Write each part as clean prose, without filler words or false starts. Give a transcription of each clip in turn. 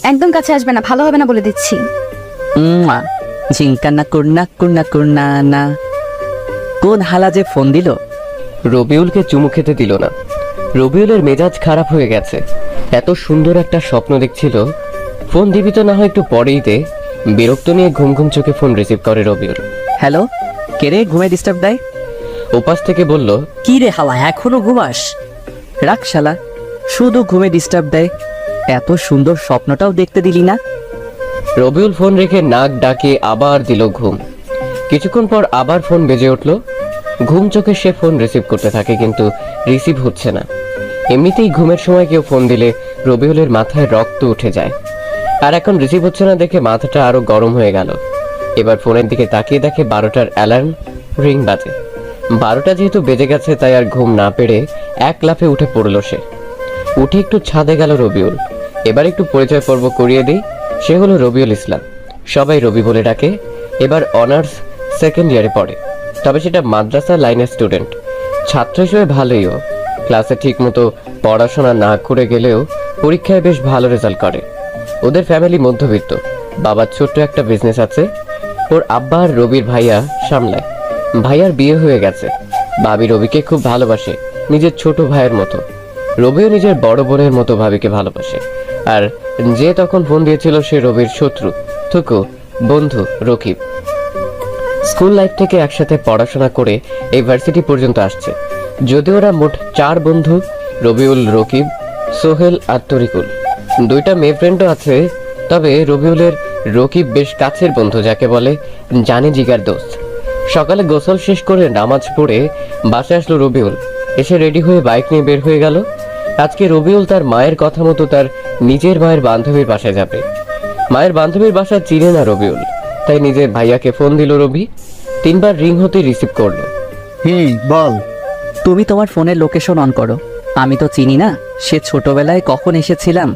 একদম কাছে আসবে না, ভালো হবে না বলে দিচ্ছি। ঝিঙ্কা না করনা করনা করনা না। কোন হালা যে ফোন দিল? রবিউলকে চুমু খেতে দিল না। রবিউলের মেজাজ খারাপ হয়ে গেছে। এত সুন্দর একটা স্বপ্ন দেখছিল। ফোন দিবি তো না হয় একটু পরেই দে। বিরক্ত নিয়ে ঘুম ঘুম চোখে ফোন রিসিভ করে রবিউল। হ্যালো, কে রে ঘুমে ডিস্টার্ব দেয়? ওপাশ থেকে বলল, কি রে হালা, এখনো ঘুমাস? রাখ শালা, শুধু ঘুমে ডিস্টার্ব দেয়। এত সুন্দর স্বপ্নটাও দেখতে দিলি না। রবিউল ফোন রেখে নাক ডাকে আবার দিল ঘুম। কিছুক্ষণ পর আবার ফোন বেজে উঠল। ঘুম চোখে সে ফোন রিসিভ করতে থাকে, কিন্তু রিসিভ হচ্ছে না। এমনিতেই ঘুমের সময় কেউ ফোন দিলে রবিউলের মাথায় রক্ত উঠে যায়, আর এখন রিসিভ হচ্ছে না দেখে মাথাটা আরো গরম হয়ে গেল। এবার ফোনের দিকে তাকিয়ে দেখে 12টার অ্যালার্ম রিং বাজে। 12টা যেহেতু বেজে গেছে, তাই আর ঘুম না পেরে এক লাফে উঠে পড়ল সে। উঠে একটু ছাদে গেল রবিউল। এবার একটু পরিচয় পর্ব করিয়ে দিই। সে হলো রবিউল ইসলাম, সবাই রবি বলে ডাকে। এবার অনার্স সেকেন্ড ইয়ারে পড়ে, তবে সেটা মাদ্রাসা লাইনের স্টুডেন্ট। ছাত্র হিসেবে ভালোই ও। ক্লাসে ঠিক মতো পড়াশোনা না করে গেলেও পরীক্ষায় বেশ ভালো রেজাল্ট করে। ওদের ফ্যামিলি মধ্যবিত্ত। বাবার ছোট্ট একটা বিজনেস আছে। ওর আব্বা আর রবির ভাইয়া সামলায়। ভাইয়ার বিয়ে হয়ে গেছে। ভাবি রবিকে খুব ভালোবাসে, নিজের ছোট ভাইয়ের মতো। রবিও নিজের বড় বোনের মতো ভাবিকে ভালোবাসে। আর যে তখন ফোন দিয়েছিল সে রবির শত্রু, থুকু বন্ধু রকিব। স্কুল লাইফ থেকে একসাথে পড়াশোনা করে এই ভার্সিটি পর্যন্ত আসছে। যদি ওরা মোট 4 বন্ধু, রবিউল, রকিব, সোহেল আর তরিকুল। 2টা মেয়ে ফ্রেন্ডও আছে, তবে রবিউলের রকিব বেশ কাছের বন্ধু, যাকে বলে জানে জিগার দোস্ত। সকালে গোসল শেষ করে নামাজ পড়ে বাসায় আসলো রবিউল। এসে রেডি হয়ে বাইক নিয়ে বের হয়ে গেল। আজকে রবিউল তার মায়ের কথা মতো তার নিজের মায়ের বান্ধবীর বাসায় যাবে। মায়ের বান্ধবীর বাসা চিনে না রবিউল, তাই নিজের ভাইয়াকে ফোন দিল রবি। 3বার রিং হতে রিসিভ করলো। বল। তুমি তোমার ফোনের লোকেশন অন করো। আমি তো চিনি না সে ছোটবেলায় কখন এসেছিলাম।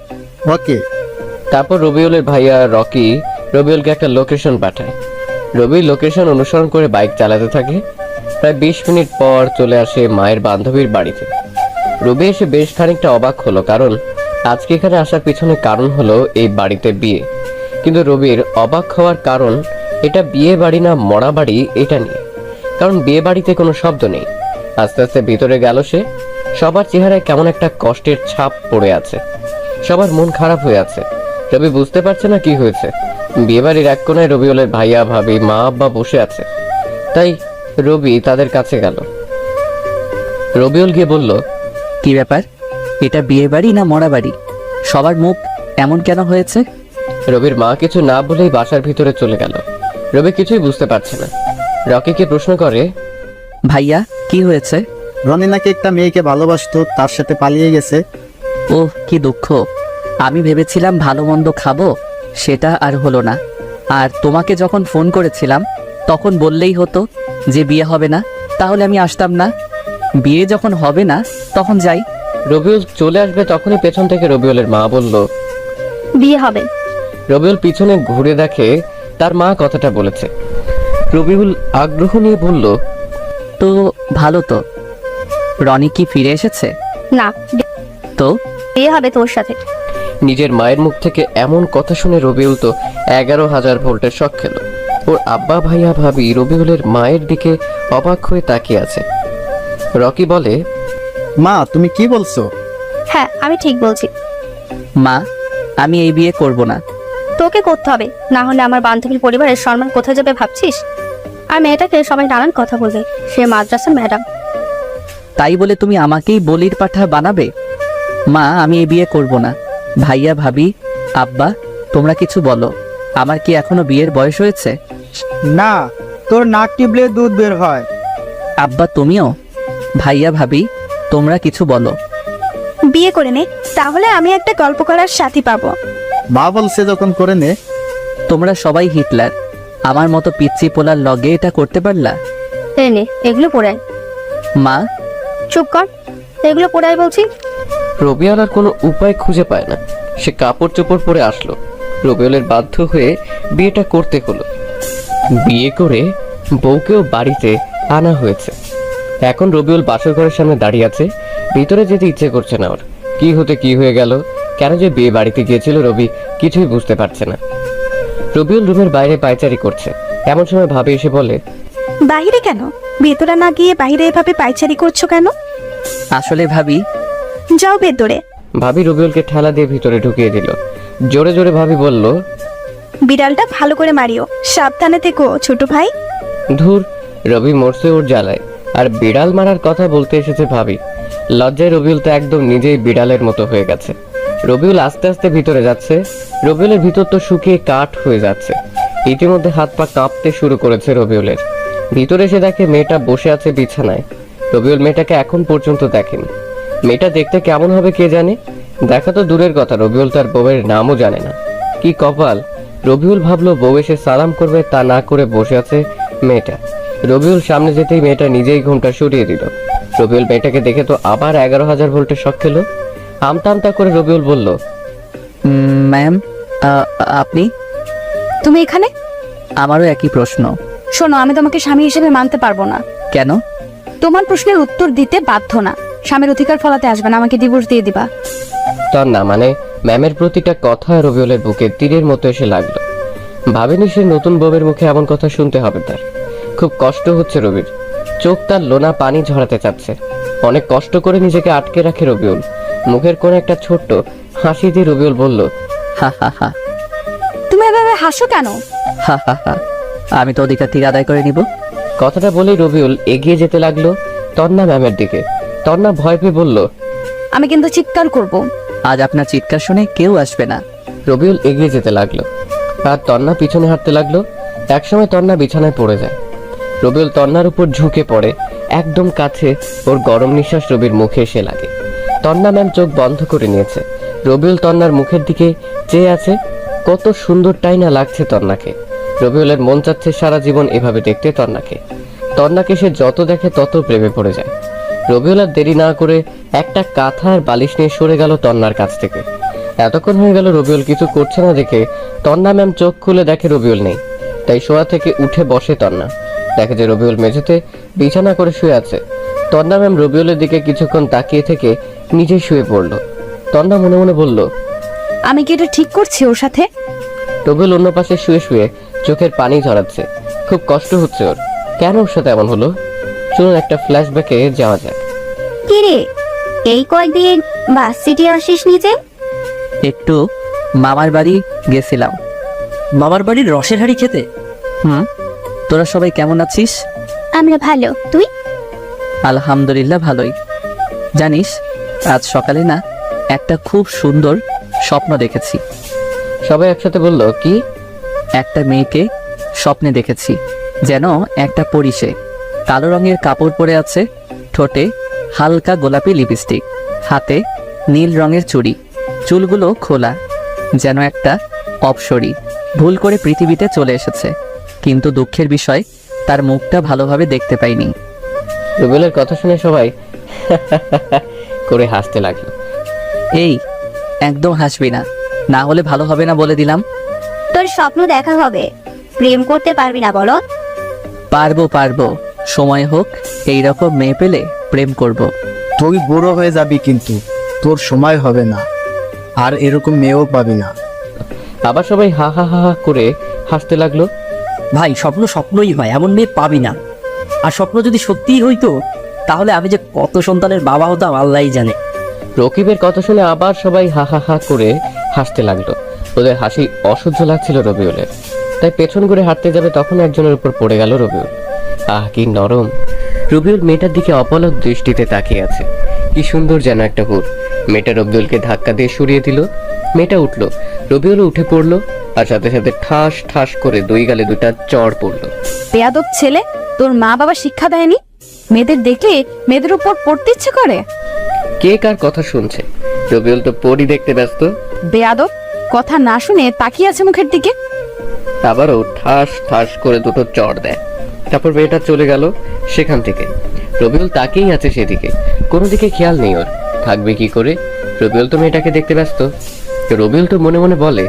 ওকে। তারপর রবিউলের ভাইয়া রকি রবিউলকে একটা লোকেশন পাঠায়। রবি লোকেশন অনুসরণ করে বাইক চালাতে থাকে। প্রায় 20 মিনিট পর চলে আসে মায়ের বান্ধবীর বাড়িতে। রবি এসে বেশ খানিকটা অবাক হলো, কারণ আজকে এখানে আসার পিছনে কারণ হলো এই বাড়িতে বিয়ে। কিন্তু রবির অবাক হওয়ার কারণ এটা বিয়ে বাড়ি না মরা বাড়ি এটা নিয়ে, কারণ বিয়ে বাড়িতে কোনো শব্দ নেই। আস্তে আস্তে ভিতরে গেল সে। সবার চেহারায় কেমন একটা কষ্টের ছাপ পড়ে আছে। সবার মন খারাপ হয়ে আছে। রবি বুঝতে পারছে না কি হয়েছে। বিয়ে বাড়ির এক কোনায় রবিউলের ভাইয়া ভাবি মা আব্বা বসে আছে, তাই রবি তাদের কাছে গেল। রবিউল গিয়ে বলল, কি ব্যাপার, এটা বিয়ে বাড়ি না মরা বাড়ি? সবার মুখ এমন কেন হয়েছে? রবির মা কিছু না বলেই বাসার ভিতরে চলে গেল। রবি কিছুই বুঝতে পারছে না। রকিকে প্রশ্ন করে, ভাইয়া কি হয়েছে? রনি নাকি একটা মেয়েকে ভালোবাসতো, তার সাথে পালিয়ে গেছে। ওহ, কি দুঃখ। আমি ভেবেছিলাম ভালো মন্দ খাবো, সেটা আর হলো না। আর তোমাকে যখন ফোন করেছিলাম তখন বললেই হতো যে বিয়ে হবে না, তাহলে আমি আসতাম না। বিয়ে যখন হবে না তখন যাই। রবিউল চলে আসবে তখনই পেছন থেকে রবিউলের মা বলল, বিয়ে হবে। রবিউল পিছনে ঘুরে দেখে তার মা কথাটা বলেছে। রবিউল আগ্রহ নিয়ে বলল, তো ভালো তো। রনি কি ফিরে এসেছে? না, তো বিয়ে হবে তোর সাথে। নিজের মায়ের মুখ থেকে এমন কথা শুনে রবিউল তো 11,000 ভোল্টের শক খেল। ওর আব্বা ভাইয়া ভাবি রবিউলের মায়ের দিকে অবাক হয়ে তাকিয়ে আছে। রকি বলে, মা তুমি কি বলছো? হ্যাঁ, আমি ঠিক বলছি। মা, আমি এই বিয়ে করব না। তোকে করতে হবে, না হলে আমার বান্ধবীর পরিবারের সম্মান কোথায় যাবে ভাবছিস? আর মেয়েটাকে সবাই নানান কথা বলবে, সে মাদ্রাসার ম্যাডাম। তাই বলে তুমি আমাকেই বলির পাঠা বানাবে? মা, আমি এই বিয়ে করব না। ভাইয়া ভাবি আব্বা তোমরা কিছু বলো। আমার কি এখনো বিয়ের বয়স হয়েছে? না, তোর নাক টিপলে দুধ বের হয়। আব্বা তুমিও? ভাইয়া ভাবি তোমরা কিছু বলো। বিয়ে করে নে, তাহলে আমি একটা গল্প করার সাথী পাবো। মা বলছে যখন করে নে। তোমরা সবাই হিটলার, আমার মতো পিচ্চি পোলার লগে এটা করতে পারলা? এই নে, এগুলো পড়াই। মা, চুপ কর, এগুলো পড়াই বলছি। রবিউল আর কোনো উপায় খুঁজে পায় না। সে কাপড় চোপড় পরে আসলো। রবিউলের বাধ্য হয়ে বিয়েটা করতে হলো। বিয়ে করে বউকেও বাড়িতে আনা হয়েছে। এখন রবিউল বাসর ঘরের সামনে দাঁড়িয়ে আছে। ভিতরে যেতে ইচ্ছে করছে না ওর। কি হতে কি হয়ে গেল, কেন যে বিয়ে বাড়িতে গিয়েছিল রবি কিছুই বুঝতে পারছে না। রবিউল রুমের বাইরে পায়চারি করছে, এমন সময় ভাবি এসে বলে, বাইরে কেন? ভেতরে না গিয়ে বাইরে এভাবে পায়চারি করছো কেন? আসলে ভাবি, যাও ভেতরে। ভাবি রবিউলকে ঠেলা দিয়ে ভিতরে ঢুকিয়ে দিল। জোরে জোরে ভাবি বলল, বিড়ালটা ভালো করে মারিও, সাবধানে থেকো ছোট ভাই। ধুর, রবি মরছে ওর জ্বালায়, আর বিড়াল মারার কথা বলতে এসেছে ভাবি। লজ্জায় রবিউল তো একদম নিজেই বিড়ালের মতো হয়ে গেছে। রবিউল আস্তে আস্তে ভিতরে যাচ্ছে। রবিউলের ভিতর তো শুকিয়ে কাঠ হয়ে যাচ্ছে। ইতিমধ্যে হাত পা কাঁপতে শুরু করেছে রবিউলের। ভিতরে এসে দেখে মেয়েটা বসে আছে বিছানায়। রবিউল মেয়েটাকে এখন পর্যন্ত দেখেনি। মেয়েটা দেখতে কেমন হবে কে জানে, দেখা তো দূরের কথা, রবিউল তার বউয়ের নামও জানে না। কি কপাল! রবিউল ভাবলো বউ এসে সালাম করবে, তা না করে বসে আছে মেয়েটা। রবিউল সামনে যেতেই মেয়েটা নিজেই ঘুমটা সরিয়ে দিল। রবিউল মেয়েটাকে দেখে তো আবার 11,000 ভোল্টের শক খেলো। আমতা আমতা করে রবিউল বলল, ম্যাম, আপনি? তুমি এখানে? আমারও একই প্রশ্ন। শোনো, আমি তোমাকে স্বামী হিসেবে মানতে পারবো না। কেন? তোমার প্রশ্নের উত্তর দিতে বাধ্য না। স্বামীর অধিকার ফলাতে আসবে না, আমাকে ডিভোর্স দিয়ে দিবা। তার না মানে ম্যামের প্রতিটা কথা রবিউলের বুকে তীরের মতো এসে লাগলো। ভাবেনি সে নতুন বউয়ের মুখে এমন কথা শুনতে হবে তার। খুব কষ্ট হচ্ছে রবির, চোখ তার লোনা পানি ঝরাতে চাচ্ছে। অনেক কষ্ট করে নিজেকে আটকে রাখে রবিউল। মুখের কোণে একটা ছোট্ট হাসি দিয়ে রবিউল বলল, হা হা হা তুমি এভাবে হাসো কেন? হা হা হা। আমি তো অধিকার ঠিক আদায় করে নিব। কথাটা বলেই রবিউল এগিয়ে যেতে লাগলো তন্না ম্যামের দিকে। তন্না ভয় পেয়ে বলল, আমি কিন্তু চিৎকার করব। আজ আপনার চিৎকার শুনে কেউ আসবে না। রবিউল এগিয়ে যেতে লাগলো আর তন্না পিছনে হাঁটতে লাগলো। একসময় তন্না বিছানায় পড়ে যায়। রবিউল তন্নার উপর ঝুঁকে পড়ে, একদম কাছে। ওর গরম নিঃশ্বাস রবির মুখে এসে লাগে। তন্না ম্যাম চোখ বন্ধ করে নিয়েছে। রবিউল তন্নার মুখের দিকে চেয়ে আছে। কত সুন্দরটাই না লাগছে তন্নাকে। রবিউলের মন চাচ্ছে সারা জীবন এভাবে দেখতে তন্নাকে। তন্নাকে সে যত দেখে তত প্রেমে পড়ে যায়। রবিউল আর দেরি না করে একটা কাঁথা আর বালিশ নিয়ে সরে গেল তন্নার কাছ থেকে। এতক্ষণ হয়ে গেল রবিউল কিছু করছে না দেখে তন্না ম্যাম চোখ খুলে দেখে রবিউল নেই। তাই শোয়া থেকে উঠে বসে তন্না, দেখে যে রবিউল মেঝেতে বিছানা করে শুয়ে আছে। তন্না ম্যাম রবিউলের দিকে কিছুক্ষণ তাকিয়ে থেকে নিজেই শুয়ে পড়ল। তন্না মনে মনে বলল, আমি কি এটা ঠিক করছি ওর সাথে? রবিউল অন্য পাশে শুয়ে শুয়ে চোখের পানি ঝরাচ্ছে। খুব কষ্ট হচ্ছে ওর। কেন ওর সাথে এমন হলো? চলুন একটা ফ্ল্যাশব্যাকে যাওয়া যাক। কিরে, এই কয়দিন বাস সিটি আসিস নিজে? একটু মামার বাড়ি গেছিলাম। মামার বাড়ির রসের হাঁড়ি খেতে? হুম। তোরা সবাই কেমন আছিস? আমরা ভালো, তুই? আলহামদুলিল্লাহ ভালোই। জানিস, আজ সকালে না একটা খুব সুন্দর স্বপ্ন দেখেছি। সবাই একসাথে বলল, কি? একটা মেয়েকে স্বপ্নে দেখেছি, যেন একটা পরী। সে কালো রঙের কাপড় পরে আছে, ঠোঁটে হালকা গোলাপি লিপস্টিক, হাতে নীল রঙের চুড়ি, চুলগুলো খোলা, যেন একটা অপ্সরী ভুল করে পৃথিবীতে চলে এসেছে। কিন্তু দুঃখের বিষয়, তার মুখটা ভালোভাবে দেখতে পাইনি। রুবেলের কথা শুনে সবাই করে হাসতে লাগলো। এই, একদম হাসবি না, না হলে ভালো হবে না বলে দিলাম। তোর স্বপ্ন দেখা হবে, প্রেম করতে পারবি না বলো? পারবো পারবো, সময় হোক, এইরকম মেয়ে পেলে প্রেম করব। তুই বুড়ো হয়ে যাবি, কিন্তু তোর সময় হবে না, আর এরকম মেয়েও পাবি না। আবার সবাই হা হা হা হা করে হাসতে লাগলো। ভাই, স্বপ্ন স্বপ্নই হয়, এমন মেয়ে পাবি না। আর স্বপ্ন যদি সত্যিই হইতো, তাহলে আমি যে কত সন্তানের বাবা হতাম আল্লাহই জানে। রকিবের কথা শুনে আবার সবাই হা হা হা করে হাসতে লাগলো। ওদের হাসি অসহ্য লাগছিল রবিউলের, তাই পেছন ঘুরে হাঁটতে যাবে তখন একজনের উপর পড়ে গেল রবিউল। আহ, কি নরম! রবিউল মেয়েটার দিকে অপলক দৃষ্টিতে তাকিয়ে আছে। কি সুন্দর যেন একটা হুর। মেয়েটা রবিউলকে ধাক্কা দিয়ে সরিয়ে দিল। মেয়েটা উঠলো, রবিউলও উঠে পড়লো, আর সাথে সাথে ঠাস ঠাস করে দুই গালে দুটা চড় পড়লো। বেয়াদব ছেলে, তোর মা বাবা শিক্ষা দেয়নি? মেয়েদের দেখলে মেয়েদের উপর পড়তে ইচ্ছে করে? কে কার কথা শুনছে? রবিউল তো পরী দেখতে ব্যস্ত। বেয়াদব, কথা না শুনে তাকিয়ে আছে মুখের দিকে। আবারও ঠাস ঠাস করে দুটো চড় দেয়। তারপর মেয়েটা চলে গেল সেখান থেকে। রবিউল তাকিয়েই আছে সেদিকে, কোনো দিকে খেয়াল নেই ওর। থাকবে কি করে? রবিউল তো মেয়েটাকে দেখতে ব্যস্ত। রবিউল তো মনে মনে বলে,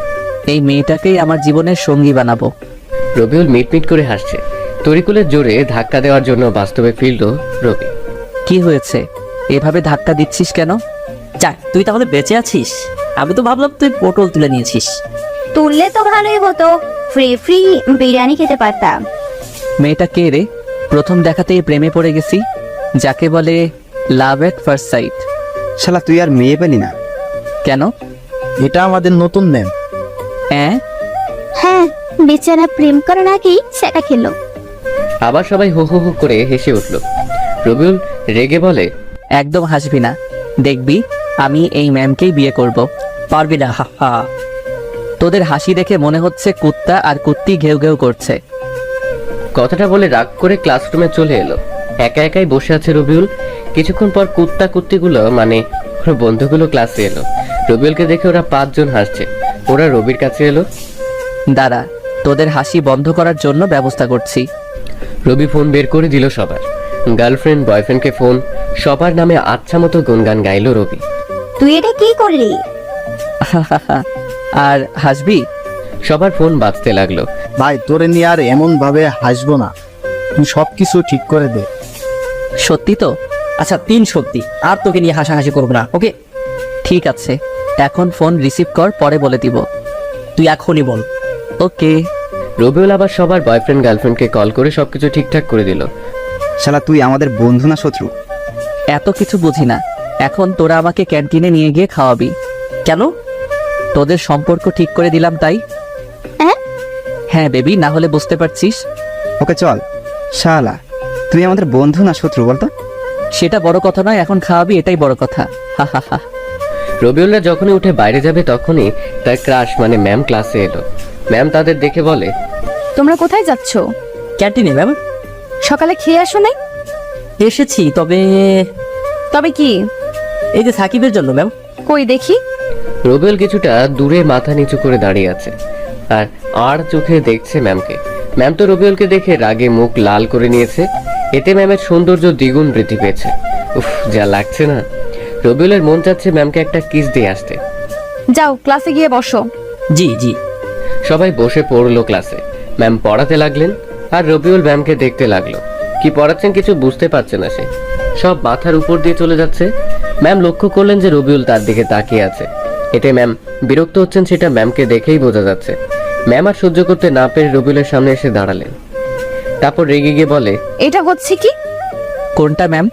এই মেয়েটাকেই আমার জীবনের সঙ্গী বানাবো। রবিউল মিটমিট করে হাসছে। তরিকুলের জোরে ধাক্কা দেওয়ার জন্য বাস্তবে ফিরল রবি। কি হয়েছে? এভাবে ধাক্কা দিচ্ছিস কেন? যাক, তুই তাহলে বেঁচে আছিস। আমি তো ভাবলাম তুই পটল তুলে নিয়েছিস। তুললে তো ভালোই হতো, ফ্রি ফ্রি বিরিয়ানি খেতে পারতাম। মেয়েটা কে রে? প্রথম দেখাতেই প্রেমে পড়ে গেছি, যাকে বলে লাভ এট ফার্স্ট সাইট। শালা তুই আর মেয়ে পেলি না? কেন? এটা আমাদের নতুন ম্যাম। হ্যাঁ, হ্যাঁ, বেচারা প্রেম করে নাকি সেটা খেলো। আবার সবাই হো হো হো করে হেসে উঠল। রবিউল রেগে বলে, একদম হাসবি না, দেখবি আমি এই ম্যামকেই বিয়ে করব। পারবি না, হা হা। তোদের হাসি দেখে মনে হচ্ছে কুত্তা আর কুত্তি ঘেউ ঘেউ করছে। কথাটা বলে রাগ করে ক্লাসরুমে চলে এলো। একা একাই বসে আছে রবিউল। কিছুক্ষণ পর কুত্তা কুত্তিগুলো মানে ওর বন্ধুগুলো ক্লাসে এলো। রবিউলকে দেখে ওরা 5 জন হাসছে। ওরা রবির কাছে এলো। দাঁড়া, তোদের হাসি বন্ধ করার জন্য ব্যবস্থা করছি। রবি ফোন বের করে দিল সবার। গার্লফ্রেন্ড বয়ফ্রেন্ডকে ফোন, সবার নামে আচ্ছা মতো গুনগান গাইলো রবি। তুই এটা কি করলি? আর হাসবি? সবার ফোন বাজতে লাগলো। ভাই তোরে নিয়ে আর এমন ভাবে হাসবো না, তুই সবকিছু ঠিক করে দে। সত্যি তো? আচ্ছা, 3 সত্যি, আর তোকে নিয়ে হাসাহাসি করবো না, ওকে? ঠিক আছে, এখন ফোন রিসিভ কর, পরে বলে দিব। তুই এখনই বল। ওকে। রবিউল আবার সবার বয়ফ্রেন্ড গার্লফ্রেন্ডকে কল করে সবকিছু ঠিকঠাক করে দিল। শালা তুই আমাদের বন্ধু না শত্রু? এত কিছু বুঝি না, এখন তোরা আমাকে ক্যান্টিনে নিয়ে গিয়ে খাওয়াবি। কেন? তোদের সম্পর্ক ঠিক করে দিলাম তাই। হ্যাঁ? হ্যাঁ বেবি, না হলে বুঝতে পারছিস। ওকে চল। শালা তুই আমাদের বন্ধু না শত্রু বলতো? সেটা বড় কথা নয়, এখন খাওয়াবি, এটাই বড় কথা। হা হা হা। রবিউলরা যখনই উঠে বাইরে যাবে তখনই তার ক্রাশ মানে ম্যাম ক্লাসে এলো। ম্যাম তাদের দেখে বলে, তোমরা কোথায় যাচ্ছ? ক্যান্টিনে ম্যাম। সকালে খেয়ে আসো নাই? এসেছি, তবে তবে কি? এই যে সাকিবের জন্য ম্যাম। কই দেখি। রবিউল কিছুটা দূরে মাথা নিচু করে দাঁড়িয়ে আছে আর আর চোখে দেখছে ম্যামকে। ম্যাম তো রবিউলকে দেখে রাগে মুখ লাল করে নিয়েছে। এতে ম্যামের সৌন্দর্য দ্বিগুণ বৃদ্ধি পেয়েছে। উফ, যা লাগছে না। রবিউলের মন চাচ্ছে ম্যামকে একটা কিস দিয়ে আসতে। যাও ক্লাসে গিয়ে বসো। জি জি। সবাই বসে পড়লো ক্লাসে। ম্যাম পড়াতে লাগলেন আর রবিউল ম্যামকে দেখতে লাগলো। কি পড়াচ্ছেন কিছু বুঝতে পারছে না সে, সব মাথার উপর দিয়ে চলে যাচ্ছে। ম্যাম লক্ষ্য করলেন যে রবিউল তার দিকে তাকিয়ে আছে। এতে ম্যাম বিরক্ত হচ্ছেন সেটা ম্যামকে দেখেই বোঝা যাচ্ছে। ম্যাম আর সহ্য করতে না পেরে রবিউলের সামনে এসে দাঁড়ালেন। তারপর রেগে গিয়ে বলে, এটা হচ্ছে কি? কোনটা ম্যাম?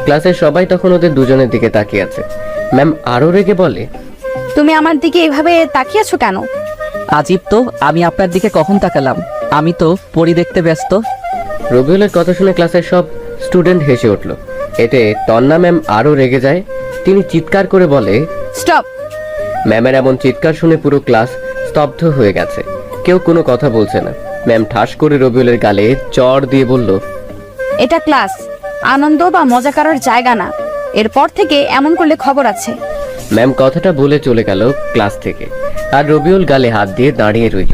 ক্লাসের সবাই তখন ওদের দুজনের দিকে তাকিয়ে আছে। ম্যাম আরো রেগে বলে, তুমি আমার দিকে এভাবে তাকিয়ে আছো কেন? আজীব তো, আমি আপনার দিকে কখন তাকালাম? আমি তো পরি দেখতে ব্যস্ত। রবিউলের কথা শুনে ক্লাসের সব স্টুডেন্ট হেসে উঠল। এতে তন্না ম্যাম আরো রেগে যায়। তিনি চিৎকার করে বলে, স্টপ! ম্যামের এমন চিৎকার শুনে পুরো ক্লাস স্তব্ধ হয়ে গেছে। কেউ কোনো কথা বলছে না। ম্যাম ঠাস করে রবিউলের গালে চড় দিয়ে বলল, এটা ক্লাস, আনন্দ বা মজা করার জায়গা না। এরপর থেকে এমন করলে খবর আছে। ম্যাম কথাটা বলে চলে গেল ক্লাস থেকে। আর রবিউল গালে হাত দিয়ে দাঁড়িয়ে রইল।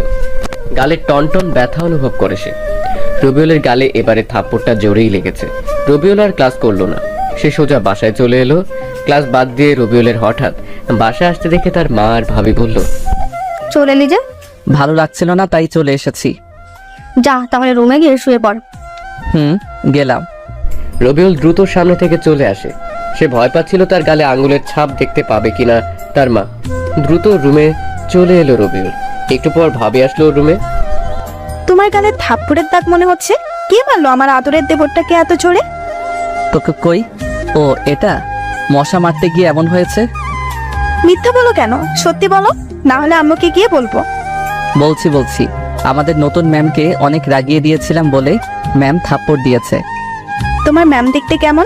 গালে টনটন ব্যথা অনুভব করে সে। রবিউলের গালে এবারে থাপ্পড়টা জোরেই লেগেছে। রবিউল আর ক্লাস করলো না, সে সোজা বাসায় চলে এলো। ক্লাস বাদ দিয়ে রবিউলের হঠাৎ বাসায় আসতে দেখে তার মা আর ভাবি বলল, চলে এলি যে? ভালো লাগছিল না তাই চলে এসেছি। যা তাহলে রুমে গিয়ে শুয়ে পড়। গেলাম। রবিউল দ্রুত সামনে থেকে চলে আসে। সে ভয় পাচ্ছিল তার গালে আঙ্গুলের ছাপ দেখতে পাবে কিনা তার মা। দ্রুত রুমে চলে এলো রবিউল। একটু পর ভাবি আসলো রুমে। তোমার গালে থাপ্পড়ের দাগ মনে হচ্ছে। কে মারলো আমার আদরের দেবরটাকে এত জোরে? কই? ও এটা মশা মারতে গিয়ে এমন হয়েছে। মিথ্যা বলো কেন? সত্যি বলো, না হলে আম্মুকে গিয়ে বলবো। বলছি আমাদের নতুন ম্যামকে অনেক রাগিয়ে দিয়েছিলাম বলে ম্যাম থাপ্পড় দিয়েছে। তোমার ম্যাম দেখতে কেমন?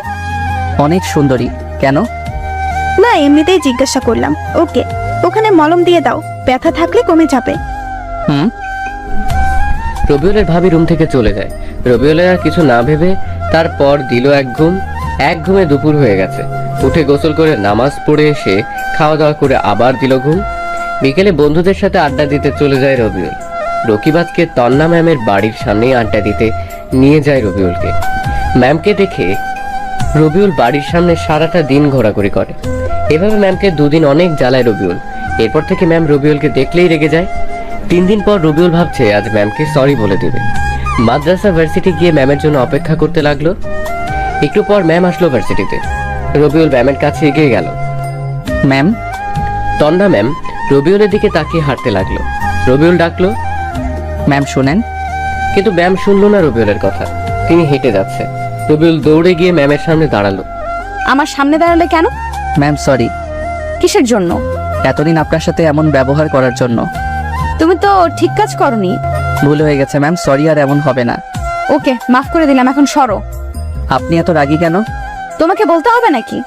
অনেক সুন্দরী। কেন? না, এমনিতেই জিজ্ঞাসা করলাম। ওকে, ওখানে মলম দিয়ে দাও, ব্যথা থাকলে কমে যাবে। রবিউলের ভাবি রুম থেকে চলে যায়। রবিউলের আর কিছু না ভেবে তারপর দিল এক ঘুম। এক ঘুমে দুপুর হয়ে গেছে। উঠে গোসল করে নামাজ পড়ে এসে খাওয়া দাওয়া করে আবার দিল ঘুম। বিকেলে বন্ধুদের সাথে আড্ডা দিতে চলে যায় রবিউল। রকিবাজকে তন্না ম্যামের বাড়ির সামনেই আড্ডা দিতে নিয়ে যায় রবিউলকে। ম্যামকে দেখে রবিউল বাড়ির সামনে সারাটা দিন ঘোরাঘুরি করে। এভাবে ম্যামকে দুদিন অনেক জ্বালায় রবিউল। এরপর থেকে ম্যাম রবিউলকে দেখলেই রেগে যায়। 3 দিন পর রবিউল ভাবছে আজ ম্যামকে সরি বলে দেবে। মাদ্রাসা ভার্সিটি গিয়ে ম্যামের জন্য অপেক্ষা করতে লাগলো। একটু পর ম্যাম আসলো ভার্সিটিতে। রবিউল ম্যামের কাছে এগিয়ে গেল। ম্যাম। তন্না ম্যাম রবিউলের দিকে তাকিয়ে হাঁটতে লাগলো। রবিউল ডাকলো, ম্যাম শোনেন। কিন্তু ম্যাম শুনলো না রবিউলের কথা। তিনি হেঁটে যাচ্ছে। রবিউল দৌড়ে গিয়ে ম্যামের সামনে দাঁড়ালো। আমার সামনে দাঁড়ালে কেন? ম্যাম সরি, কিসের জন্য? এতদিন আপনার সাথে এমন ব্যবহার করার জন্য। তুমি তো ঠিক কাজ করনি। ভুল হয়ে গেছে ম্যাম, সরি আর এমন হবে না। ওকে, মাফ করে দিলাম, এখন সরো। আপনি এত রাগী কেন? তোমাকে বলতে হবে নাকি?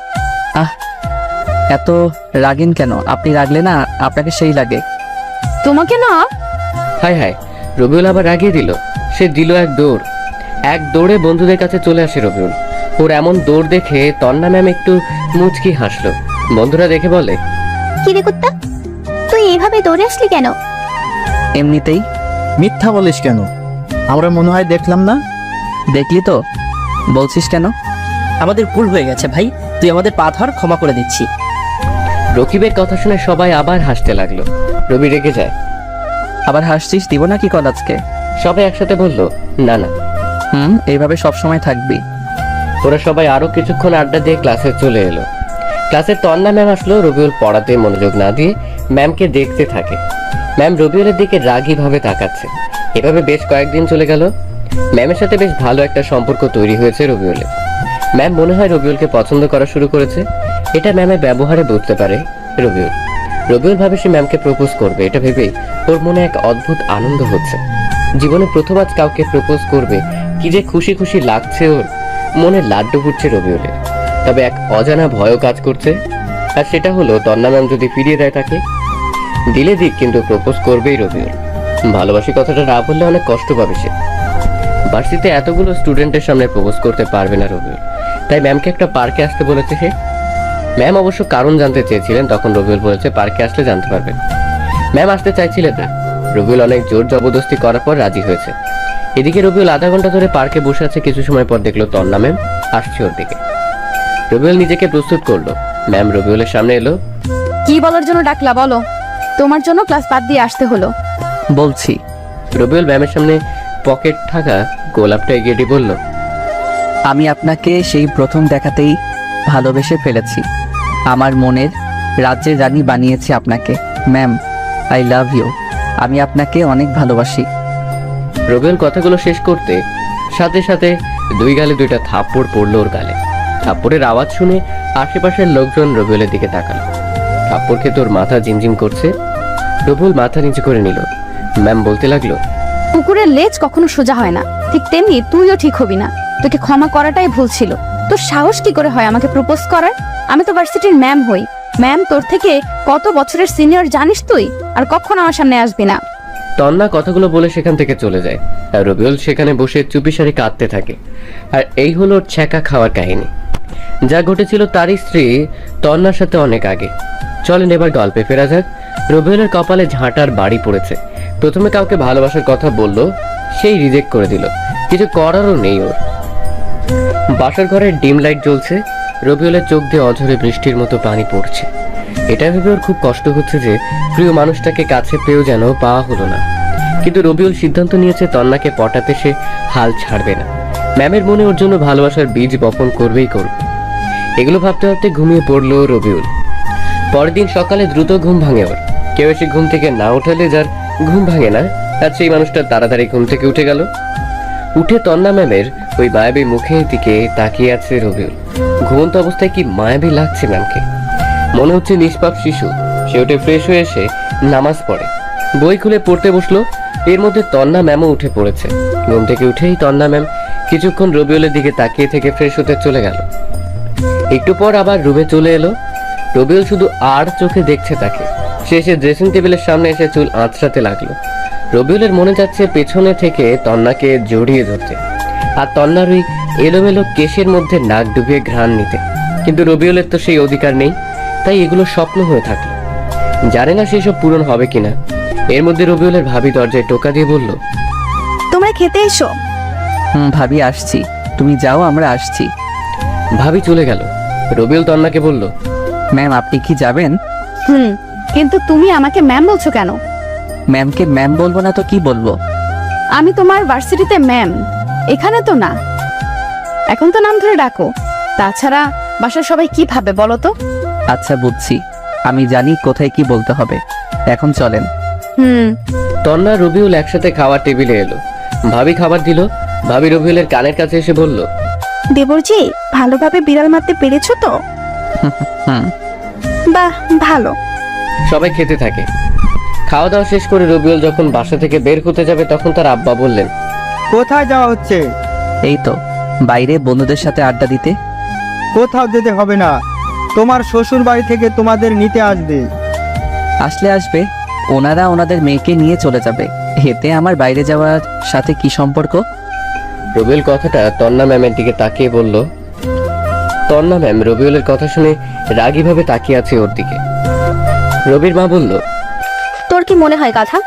এত রাগেন কেন? আপনি রাগলে না আপনাকে সেই লাগে। তোমাকে না। হায় হায়, রবিউল আবার রাগিয়ে দিল। সে দিল এক দৌড়। এক দৌড়ে বন্ধুদের কাছে চলে আসে রবিউল। ওর এমন দৌড় দেখে তন্না ম্যাম একটু মুচকি হাসলো। বন্ধুরা দেখে বলে, কি রে কুত্তা, তুই এইভাবে দৌড়ে আসলি কেন? এমনিতেই। মিথ্যা বলিস কেন? আমরা মনে হয় দেখলাম না। দেখলি তো, বলছিস কেন? আমাদের ভুল হয়ে গেছে ভাই, তুই আমাদের পা ধর, ক্ষমা করে দিচ্ছি। রকিবের কথা শুনে সবাই আবার হাসতে লাগলো। রবি রেগে যায়। আবার হাসছিস, দিব না কি কল আজকে? সবাই একসাথে বলল, না না। এইভাবে সব সময় থাকবি। ওরা সবাই আরো কিছুক্ষণ আড্ডা দিয়ে ক্লাসে চলে এলো। ক্লাসে তন্না ম্যাম আসলো। রবিউল পড়াতে মনোযোগ না দিয়ে ম্যামকে দেখতে থাকে। ম্যাম রবিউলের দিকে রাগী ভাবে তাকাচ্ছে। এভাবে বেশ কয়েকদিন চলে গেল। ম্যামের সাথে বেশ ভালো একটা সম্পর্ক তৈরি হয়েছে রবিউলের। ম্যাম মনে হয় রবিউলকে পছন্দ করা শুরু করেছে। এটা ম্যামের ব্যবহারে বুঝতে পারে রবিউল। রবিউল ভাবে সে ম্যামকে প্রপোজ করবে। এটা ভেবেই ওর মনে এক অদ্ভুত আনন্দ হচ্ছে। জীবনে প্রথম আজ কাউকে প্রপোজ করবে, কি যে খুশি খুশি লাগছে ওর। মনে লাড্ডু ফুটছে রবিউলের। তবে এক অজানা ভয়ও কাজ করছে, আর সেটা হলো তন্না ম্যাম যদি ফিরিয়ে দেয় তাকে। দিলে দিক, কিন্তু প্রপোজ করবেই রবিউল। ভালোবাসি কথাটা না বললে অনেক কষ্ট পাবে সে। ভার্সিটিতে এতগুলো স্টুডেন্টের সামনে প্রপোজ করতে পারবে না রবিউল। তাই ম্যামকে একটা পার্কে আসতে বলেছে সে। ম্যাম অবশ্য কারণ জানতে চেয়েছিলেন, তখন রবিউল বলেছে পার্কে আসলে জানতে পারবেন। ম্যাম আসতে চাইছিলেন না। রবিউল অনেক জোর জবরদস্তি করার পর রাজি হয়েছে। এদিকে রবিউল আধা ঘন্টা ধরে পার্কে বসে আছে। কিছু সময় পর দেখলো তন্না ম্যাম আসছে ওর দিকে। রবিউল নিজেকে প্রস্তুত করলো। ম্যাম রবিউলের সামনে এলো। কি বলার জন্য ডাকলা বলো? তোমার জন্য ক্লাস বাদ দিয়ে আসতে হলো। বলছি। রবিউল ম্যামের সামনে পকেট থাকা গোলাপটা এগিয়ে দিয়ে বলল, আমি আপনাকে সেই প্রথম দেখাতেই ভালোবেসে ফেলেছি। আমার মনের রাজ্যের রানী বানিয়েছি আপনাকে। Ma'am, I love you. আমি আপনাকে অনেক ভালোবাসি। রবিউল কথাগুলো শেষ করতে সাথে সাথে দুই গালে দুইটা থাপ্পড় পড়লো ওর গালে। থাপ্পড়ের আওয়াজ শুনে আশেপাশের লোকজন রবিউলের দিকে তাকালো। থাপ্পড় খেতে ওর মাথা ঝিমঝিম করছে। রবিউল মাথা নিচু করে নিল। ম্যাম বলতে লাগলো, কুকুরের লেজ কখনো সোজা হয় না, ঠিক তেমনি তুইও ঠিক হবি না। তোকে ক্ষমা করাটাই ভুল ছিল। তোর সাহস কি করে হয় আমাকে প্রপোজ করার? আমি তো ভার্সিটির ম্যাম হই। ম্যাম তোর থেকে কত বছরের সিনিয়র জানিস তুই? আর কখনো আমার সামনে আসবি না। তন্না কথাগুলো বলে সেখান থেকে চলে যায়। আর রবিউল সেখানে বসে চুপিসারি কাঁদতে থাকে। আর এই হলো ওর ছ্যাঁকা খাওয়ার কাহিনী, যা ঘটেছিল তারই স্ত্রী তন্নার সাথে অনেক আগে। চলেন এবার গল্পে ফেরা যাক। রবিউলের কপালে ঝাঁটার বাড়ি পড়েছে। প্রথমে কাউকে ভালোবাসার কথা বললো, সেই রিজেক্ট করে দিল। কিছু করারও নেই ওর। বাসার ঘরে ডিম লাইট জ্বলছে। রবিউলের চোখ দিয়ে অঝরে বৃষ্টির মতো পানি পড়ছে। এটা ভেবে ওর খুব কষ্ট হচ্ছে যে প্রিয় মানুষটাকে কাছে পেয়েও যেন পাওয়া হলো না। কিন্তু রবিউল সিদ্ধান্ত নিয়েছে তন্নাকে পটাতে সে হাল ছাড়বে না। ম্যামের মনে ওর জন্য ভালোবাসার বীজ বপন করবেই করবে। এগুলো ভাবতে ভাবতে ঘুমিয়ে পড়লো রবিউল। পরের দিন সকালে দ্রুত ঘুম ভাঙে ওর। কেউ এসে ঘুম থেকে না উঠালে যার ঘুম ভাঙে না, আর সেই মানুষটা তাড়াতাড়ি ঘুম থেকে উঠে গেল। উঠে তন্না ম্যামের ওই মায়াবী মুখের দিকে তাকিয়ে আছে রবিউল। ঘুমন্ত অবস্থায় কি মায়াবী লাগছে ম্যামকে। মনে হচ্ছে নিষ্পাপ শিশু। সে উঠে ফ্রেশ হয়ে এসে নামাজ পড়ে, বই খুলে পড়তে বসলো। এর মধ্যে তন্না ম্যামও উঠে পড়েছে। ঘুম থেকে উঠেই তন্না ম্যাম কিছুক্ষণ রবিউলের দিকে তাকিয়ে থেকে ফ্রেশ হতে চলে গেল। একটু পর আবার রুমে চলে এলো। রবিউল শুধু আর চোখে দেখছে তাকে। সে এসে ড্রেসিং টেবিলের সামনে এসে চুল আঁচড়াতে লাগলো। রবিউলের মনে যাচ্ছে পেছনে থেকে তন্নাকে জড়িয়ে ধরতে, আর তন্নার ওই এলোমেলো কেশের মধ্যে নাক ডুবিয়ে ঘ্রাণ নিতে। কিন্তু রবিউলের তো সেই অধিকার নেই, তাই এগুলো স্বপ্ন হয়ে থাকলো। জানে না সেসব পূরণ হবে কিনা। এর মধ্যে রবিউলের ভাবি দরজায় টোকা দিয়ে বলল, তোমরা খেতে এসো। ভাবি আসছি, তুমি যাও, আমরা আসছি। ভাবি চলে গেল। রবিউল তন্নাকে বলল, ম্যাম আপনি কি যাবেন? কিন্তু তুমি আমাকে ম্যাম বলছো কেন? ম্যামকে ম্যাম বলবো না তো কি বলবো? আমি তোমার ভার্সিটিতে ম্যাম, এখানে তো না। এখন তো নাম ধরে ডাকো। তাছাড়া বাসার সবাই কি ভাবে বলো তো? আচ্ছা বুঝছি, আমি জানি কোথায় কি বলতে হবে। এখন চলেন। তন্না রবিউল একসাথে খাওয়ার টেবিলে এলো। ভাবি খাবার দিল। ভাবি রবিউলের কানের কাছে এসে বলল, দেবরজি, ভালোভাবে বিড়াল মারতে পেরেছো তো? হুম। বাহ, ভালো। সবাই খেতে থাকে। খাওয়া দাওয়া শেষ করে রবিউল যখন বাসা থেকে বের হতে যাবে তখন তার আব্বা বললেন, কোথায় যাওয়া হচ্ছে? এই তো বাইরে বন্ধুদের সাথে আড্ডা দিতে। কোথাও যেতে হবে না, তোমার শ্বশুর বাড়ি থেকে তোমাদের নিতে আসবে। আসলে আসবে, ওনারা ওনাদের মেয়েকে নিয়ে চলে যাবে। এতে আমার বাইরে যাওয়ার সাথে কি সম্পর্ক? রবিউল কথাটা তন্না ম্যামের দিকে তাকিয়ে বলল। তন্না ম্যাম রবিউলের কথা শুনে রাগীভাবে তাকিয়ে আছে ওর দিকে। রবির মা বলল, তোর কি মনে হয় গাধা?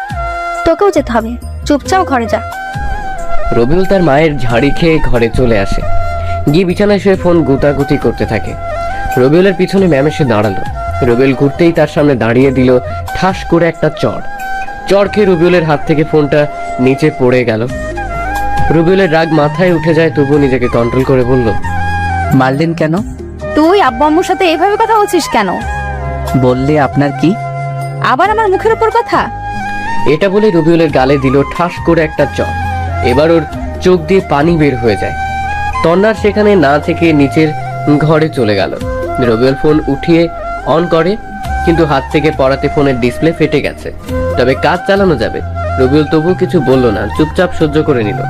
তোকেও যেতে হবে, চুপচাপ ঘরে যা। রবিউল তার মায়ের ঝাড়ি খেয়ে ঘরে চলে আসে। গিয়ে বিছানায় শুয়ে ফোন গুতাগুতি করতে থাকে। রবিউলের পিছনে ম্যাম এসে দাঁড়ালো। রবিউল ঘুরতেই তার সামনে দাঁড়িয়ে দিল ঠাস করে একটা চড় খেয়ে রবিউলের হাত থেকে ফোনটা নিচে পড়ে গেল। রবিউলের রাগ মাথায় উঠে যায়, তবুও নিজেকে কন্ট্রোল করে বলল, মারলেন কেন? তুই আব্বু আম্মুর সাথে এভাবে কথা বলছিস কেন? বললে আপনার কি? আবার আমার মুখের উপর কথা? এটা বলে রবিউলের গালে দিল ঠাস করে একটা চড়। এবার ওর চোখ দিয়ে পানি বের হয়ে যায়। তন্নার সেখানে না থেকে নিচের ঘরে চলে গেল। রবিউল ফোন উঠিয়ে অন করে, কিন্তু হাত থেকে পড়াতে ফোনের ডিসপ্লে ফেটে গেছে। তবে কাজ চালানো যাবে। রবিউল তবুও কিছু বলল না, চুপচাপ সহ্য করে নিল।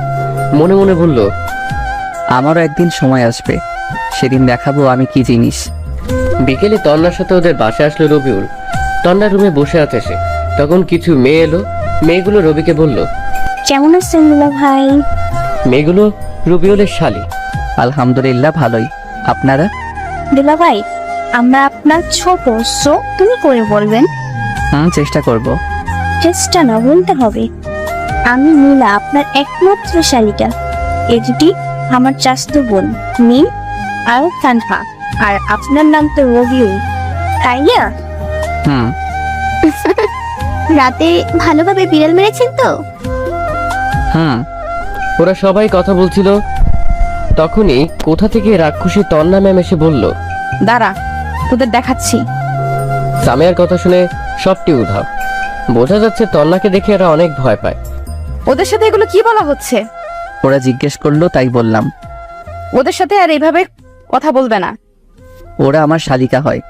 মনে মনে বলল, আমারও একদিন সময় আসবে, সেদিন দেখাবো আমি কি জিনিস। বিকেলে তন্নার সাথে ওদের বাসায় আসলো রবিউল। তন্নার রুমে বসে আছে সে। তখন কিছু মেয়ে এলো। মেয়েগুলো রবিকে বলল, কেমন আছেন দুলা ভাই? মেয়েগুলো রবিউলের শালি। আলহামদুলিল্লাহ ভালোই। আপনারা? দুলা ভাই, আমরা আপনার ছোট, সো তুমি করে বলবেন। চেষ্টা করব। চেষ্টা না, বলতে হবে। আমি নীলা, আপনার একমাত্র শালিকা। এ দুটি আমার চাচাতো বোন, মিম আর তানহা। আর আপনার নাম তো রবিউল, তাই না? হুম। রাতে ভালোভাবে বিড়াল মেরেছেন তো? হুম। ওরা সবাই কথা বলছিল। তখনই কোথা থেকে রাক্ষসী তন্না ম্যাম এসে বলল, দাঁড়া, তোদের দেখাচ্ছি। সামিয়ার কথা শুনে সবটি উধাও। বোঝা যাচ্ছে তন্নাকে দেখে এরা অনেক ভয় পায়। ওদের সাথে এগুলো কি বলা হচ্ছে? ওরা জিজ্ঞেস করলো তাই বললাম। ওদের সাথে আর এইভাবে কথা বলবে না। ওরা আমার শালিকা হয়,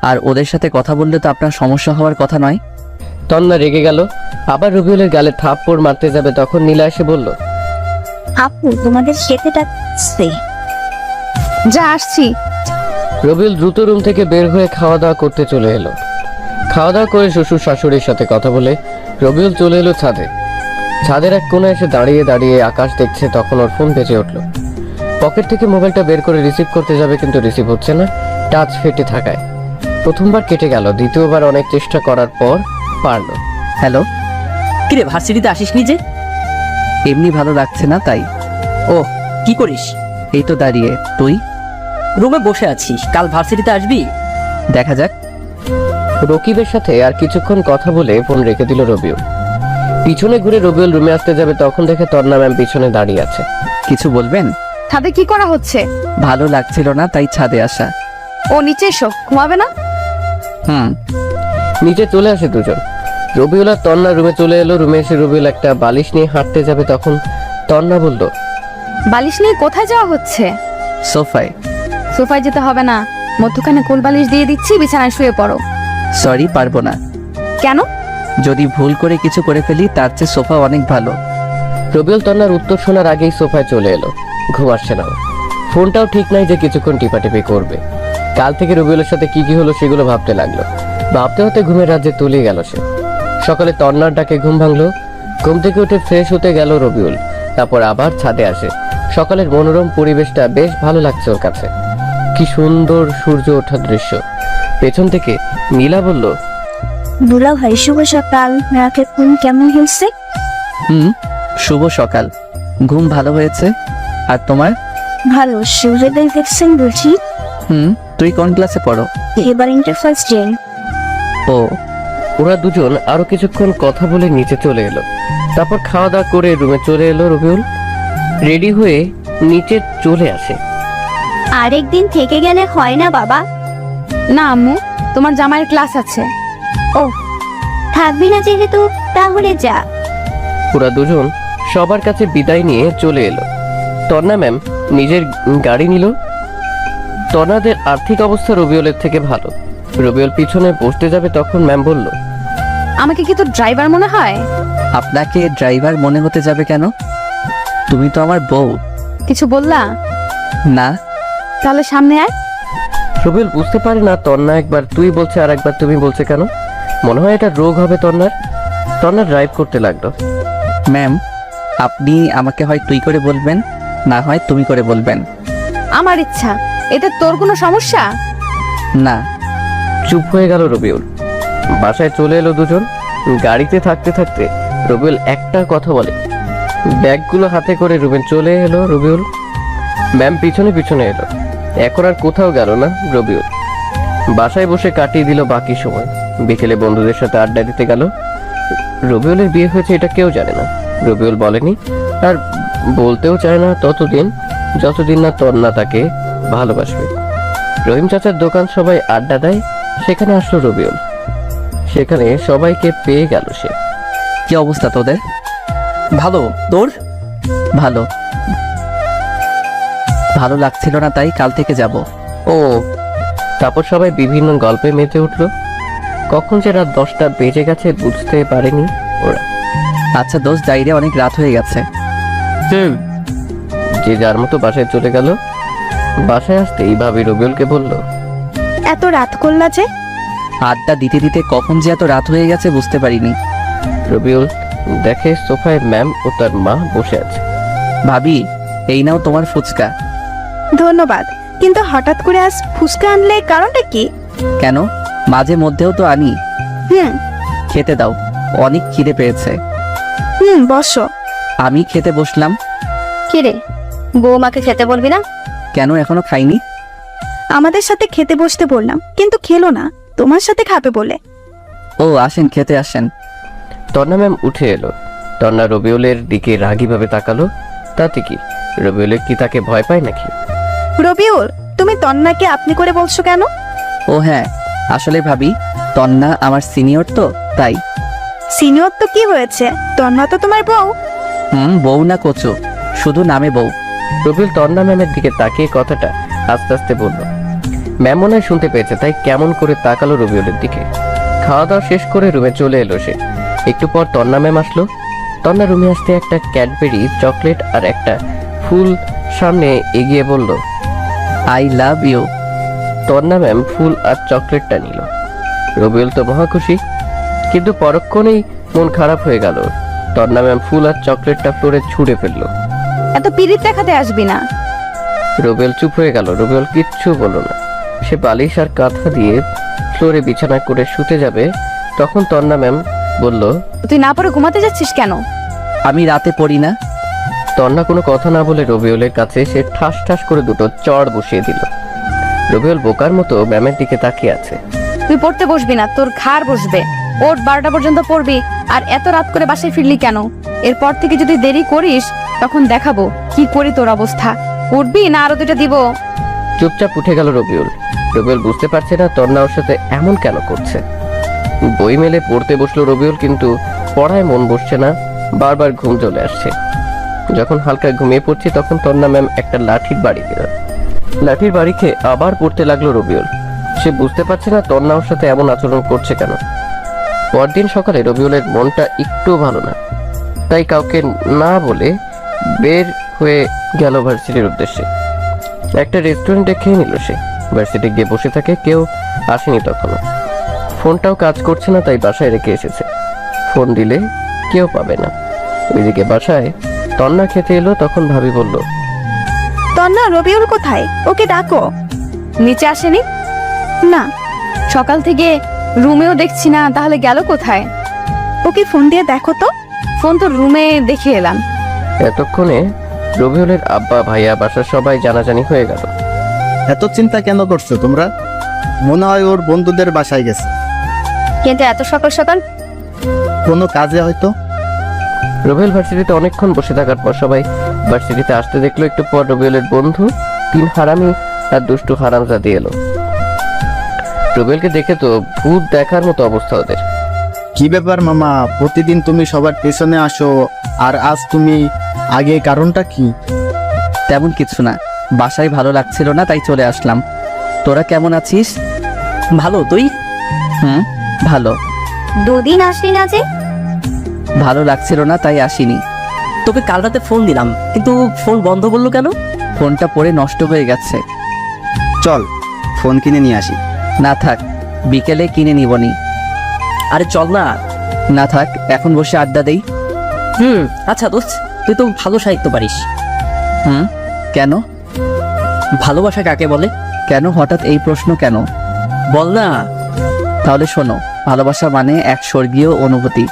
আর ওদের সাথে কথা বললে তো আপনার সমস্যা হওয়ার কথা নয়। তন্না রেগে গেল। আবার রবিউলের গালে থাপ্পড় মারতে যাবে, তখন নীলা এসে বলল, আপু তোমাদের খেতে ডাকছে। যা, আসছি। রবিউল দ্রুত রুম থেকে বের হয়ে খাওয়া দাওয়া করতে চলে এলো। খাওয়া দাওয়া করে শ্বশুর শাশুড়ির সাথে কথা বলে রবিউল চলে এলো ছাদে। ছাদের এক কোণে এসে দাঁড়িয়ে দাঁড়িয়ে আকাশ দেখছে। তখন ওর ফোন বেজে উঠল। পকেট থেকে মোবাইলটা বের করে রিসিভ করতে যাবে, কিন্তু রিসিভ হচ্ছে না, টাচ ফেটে থাকায়। প্রথমবার কেটে গেল, দ্বিতীয়বার অনেক চেষ্টা করার পর পারলো। হ্যালো। কিরে, ভার্সিটিতে আসিসনি যে? এমনি ভালো লাগছে না তাই। ও, কি করিস? এই তো দাঁড়িয়ে। তুই? রুমে বসে আছিস, কাল ভার্সিটিতে আসবি? দেখা যাক। রকিবের সাথে আর কিছুক্ষণ কথা বলে ফোন রেখে দিল রবিউল। পিছনে ঘুরে রবিউল রুমে আসতে যাবে, তখন দেখে তন্না ম্যাম পিছনে দাঁড়িয়ে আছে। কিছু বলবেন? ছাদে কি করা হচ্ছে? ভালো লাগছিল না তাই ছাদে আসা। ও নিচে এসো, ঘুমাবে না? হুম। নিচে চলে আসে দুজন। রবিউল আর তন্না রুমে চলে এলো। রুমে এসে রবিউল একটা বালিশ নিয়ে হাঁটতে যাবে, তখন তন্না বলল, বালিশ নিয়ে কোথায় যাওয়া হচ্ছে? সোফায়। সোফায় যেতে হবে না, মধ্যখানে কোল বালিশ দিয়ে দিচ্ছি, বিছানায় শুয়ে পড়ো। সরি, পারবো না। কেন? যদি ভুল করে কিছু করে ফেলি তার চেয়ে সোফা অনেক ভালো। রবিউল তন্নার উত্তর শোনার আগেই সোফায় চলে এলো। ঘুম আসছে না। ফোনটাও ঠিক নাই যে কিছুক্ষণ টিপাটিপি করবে। কাল থেকে রবিউলের সাথে কি কি হলো সেগুলো ভাবতে লাগলো। ভাবতে ভাবতে ঘুমের রাজ্যে তলিয়ে গেল সে। সকালে তন্নার ডাকে ঘুম ভাঙলো। ঘুম থেকে উঠে ফ্রেশ হতে গেল রবিউল। তারপর আবার ছাদে আসে। সকালের মনোরম পরিবেশটা বেশ ভালো লাগছে ওর কাছে। কি সুন্দর সূর্য ওঠার দৃশ্য। পেছন থেকে নীলা বলল, দুলা ভাই, শুভ সকাল। রাতের ঘুম কেমন হয়েছে? হুম, শুভ সকাল। ঘুম ভালো হয়েছে। আর তোমার? ভালো। সূর্যোদয় দেখছেন বুঝি? হুম। তুই কোন ক্লাসে পড়ো? এবার ইন্টার ফার্স্ট ইয়ার। ও। ওরা দুজন আরো কিছুক্ষণ কথা বলে নিচে চলে এলো। তারপর খাওয়া দাওয়া করে রুমে চলে এলো রবিউল। রেডি হয়ে নিচে চলে আসে। আরেকদিন থেকে গেলে হয় না বাবা? না আম্মু, তোমার জামাইয়ের ক্লাস আছে। থাকবি না যেহেতু তাহলে যা। ওরা দুজন সবার কাছে বিদায় নিয়ে চলে এলো। তন্না ম্যাম নিজের গাড়ি নিল। তন্নাদের আর্থিক অবস্থা রবিউলের থেকে ভালো। রবিউল পিছনে বসতে যাবে তখন ম্যাম বলল, আমাকে কি তোর ড্রাইভার মনে হয়? আপনাকে ড্রাইভার মনে হতে যাবে কেন? তুমি তো আমার বউ। কিছু বললা? না। তাহলে সামনে আয়। রবিউল বুঝতে পারে না তন্না একবার তুই বলছে আর একবার তুমি বলছে কেন। মনে হয় এটা রোগ হবে তন্নার। তন্না ড্রাইভ করতে লাগলো। ম্যাম, আপনি আমাকে হয় তুই করে বলবেন, না হয় তুমি করে বলবেন। আমার ইচ্ছা। এতে তোর কোনো সমস্যা? না। চুপ হয়ে গেল রবিউল। বাসায় চলে এলো দুজন। গাড়িতে থাকতে থাকতে রবিউল একটা কথা বলে। ব্যাগগুলো হাতে করে রুমে চলে এলো রবিউল। ম্যাম পিছনে পিছনে এলো। এখন আর কোথাও গেল না রবিউল। বাসায় বসে কাটিয়ে দিল বাকি সময়। বিকেলে বন্ধুদের সাথে আড্ডা দিতে গেল। রবিউলের বিয়ে হয়েছে এটা কেউ জানে না। রবিউল বলেনি আর বলতেও চায় না ততদিন যতদিন না তন্না তাকে ভালোবাসবে। রহিম চাচার দোকান সবাই আড্ডা দেয়, সেখানে আসলো রবিউল। সেখানে সবাইকে পেয়ে গেল সে। কি অবস্থা তোদের? ভালো। তোর? ভালো। ভালো লাগছিল না তাই কাল থেকে যাব। ও, তারপর সবাই বিভিন্ন গল্পে মেতে উঠলো। কখন যে রাত 10টা বেজে গেছে বুঝতে পারেনি ওরা। আচ্ছা দোস্ত, যাই রে, অনেক রাত হয়ে গেছে। যে যার মতো বাসায় চলে গেল। বাসায় আসতেই ভাবি রবিউলকে বলল, এত রাত করলা যে? আড্ডা দিতে দিতে কখন যে এত রাত হয়ে গেছে বুঝতে পারিনি। রবিউল দেখে সোফায় ম্যাম ও তার মা বসে আছে। ভাবি, এই নাও তোমার ফুচকা। ধন্যবাদ, কিন্তু হঠাৎ করে আজ ফুসকা আনলে কারণটা কি? কেন, মাঝে মধ্যেও তো আনি। হুম খেতে দাও, অনেক খিদে পেয়েছে। বসো। আমি খেতে বসলাম। কি রে, বৌমাকে খেতে বলবি না? কেন, এখনো খাইনি? আমাদের সাথে খেতে বসতে বললাম, কিন্তু খেলো না, তোমার সাথে খাবে বলে। ও আসেন, খেতে আসেন। তন্না ম্যাম উঠে এলো। তন্না রবিউলের দিকে রাগীভাবে তাকালো। তাতে কি, রবিউলের কি তাকে ভয় পায় নাকি? রবিউল, তুমি তন্নাকে আপনি করে বলছো কেন? ও হ্যাঁ, আসলে ভাবি তন্না আমার সিনিয়র তো তাই। সিনিয়র তো কি হয়েছে, তন্না তো তোমার বউ। বউ না কচু, শুধু নামে বউ। রবিউল তন্না ম্যামের দিকে তাকিয়ে কথাটা আস্তে আস্তে বলল। ম্যাম মনে হয় শুনতে পেয়েছে, তাই কেমন করে তাকালো রবিউলের দিকে। খাওয়া দাওয়া শেষ করে রুমে চলে এলো সে। একটু পর তন্না ম্যাম আসলো। তন্না রুমে আসতে একটা ক্যাডবেরি চকলেট আর একটা ফুল সামনে এগিয়ে বলল, আই লাভ ইউ। তন্না ম্যাম ফুল আর চকলেটটা নিল। রবিউল তো মহা খুশি, কিন্তু পরক্ষণেই মন খারাপ হয়ে গেল। তন্না ম্যাম ফুল আর চকলেটটা ফ্লোরে ছুঁড়ে ফেললো। এত পিরিত দেখাতে আসবি না। রবিউল চুপ হয়ে গেল। রবিউল কিচ্ছু বলল না। সে বালিশ আর কাঁথা দিয়ে ফ্লোরে বিছানা করে শুতে যাবে, তখন তন্না ম্যাম বলল, তুই না পরে ঘুমাতে যাচ্ছিস কেন? আমি রাতে পড়ি না। তন্না কোনো কথা না বলে রবিউলের কাছে সে ঠাস ঠাস করে দুটো চড় বসিয়ে দিল। রবিউল বোকার মতো ম্যামের দিকে তাকিয়ে আছে। তুই পড়তে বসবি না, তোর ঘাড় বসবে। ওর 12টা পর্যন্ত পড়বি, আর এত রাত করে বাসায় ফিরলি কেন? এরপর থেকে যদি দেরি করিস তখন দেখাবো কি করি তোর অবস্থা। উঠবি না আরো দুটো দিব? চুপচাপ উঠে গেল রবিউল। রবিউল বুঝতে পারছে না তন্না ওর সাথে এমন কেন করছে। বই মেলে পড়তে বসলো রবিউল, কিন্তু পড়ায় মন বসছে না, বারবার ঘুম চলে আসছে। যখন হালকা ঘুমিয়ে পড়ছে তখন তন্না ম্যাম একটা লাঠির বাড়ি দিল। লাঠির বাড়ি খেয়ে আবার পড়তে লাগলো রবিউল। সে বুঝতে পারছে না তন্না ওর সাথে এমন আচরণ করছে কেন। পরদিন সকালে রবিউলের মনটা একটু ভালো না, তাই কাউকে না বলে বের হয়ে গেল ভার্সিটির উদ্দেশ্যে। একটা রেস্টুরেন্টে খেয়ে নিল সে। ভার্সিটি গিয়ে বসে থাকে, কেউ আসেনি তখনও। ফোনটাও কাজ করছে না, তাই বাসায় রেখে এসেছে। ফোন দিলে কেউ পাবে না। ওইদিকে বাসায় তন্না খেতে এলো, তখন ভাবি বলল, তন্না, রবিউল কোথায়? ওকে ডাকো। নিচে আসেনি? না। সকাল থেকে রুমেও দেখছি না, তাহলে গেল কোথায়? ওকে ফোন দিয়ে দেখো তো। ফোন তো রুমে দেখে এলাম। এতক্ষণে রবিউলের আব্বা ভাইয়া বাসার সবাই জানাজানি হয়ে গেল। এত চিন্তা কেন করছো তোমরা? মনে হয় ওর বন্ধুদের বাসায় গেছে, কিন্তু এত সকাল সকাল? কোনো কাজে হয়তো। রবিউল ভার্সিটিতে অনেকক্ষণ বসে থাকার পর সবাই ভার্সিটিতে আসতে দেখলো। একটু পর রবিউলের বন্ধু 3 হারামি আর দুষ্টু হারামজাদি এলো। রুবেলকে দেখে তো ভূত দেখার মতো অবস্থা ওদের। কি ব্যাপার মামা, প্রতিদিন তুমি সবার পেছনে আসো আর আজ তুমি আগে, কারণটা কি? তেমন কিছু না, বাসায় ভালো লাগছিল না তাই চলে আসলাম। তোরা কেমন আছিস? ভালো, তুই? ভালো। দুদিন আসলি না যে? ভালো লাগছিল না তাই আসিনি। তোকে কাল রাতে ফোন দিলাম, কিন্তু ফোন বন্ধ বললো কেন? ফোনটা পড়ে নষ্ট হয়ে গেছে। চল ফোন কিনে নিয়ে আসি। না থাক, বিকেলে কিনে নিবনি। আরে চল না। না থাক, এখন বসে আড্ডা দেই। আচ্ছা দোস্ত, তুই তো ভালো সাহিত্য পারিস। কেন? ভালোবাসা কাকে বলে? কেন হঠাৎ এই প্রশ্ন কেন? বল না। তাহলে শোনো, ভালোবাসা মানে এক স্বর্গীয় অনুভূতি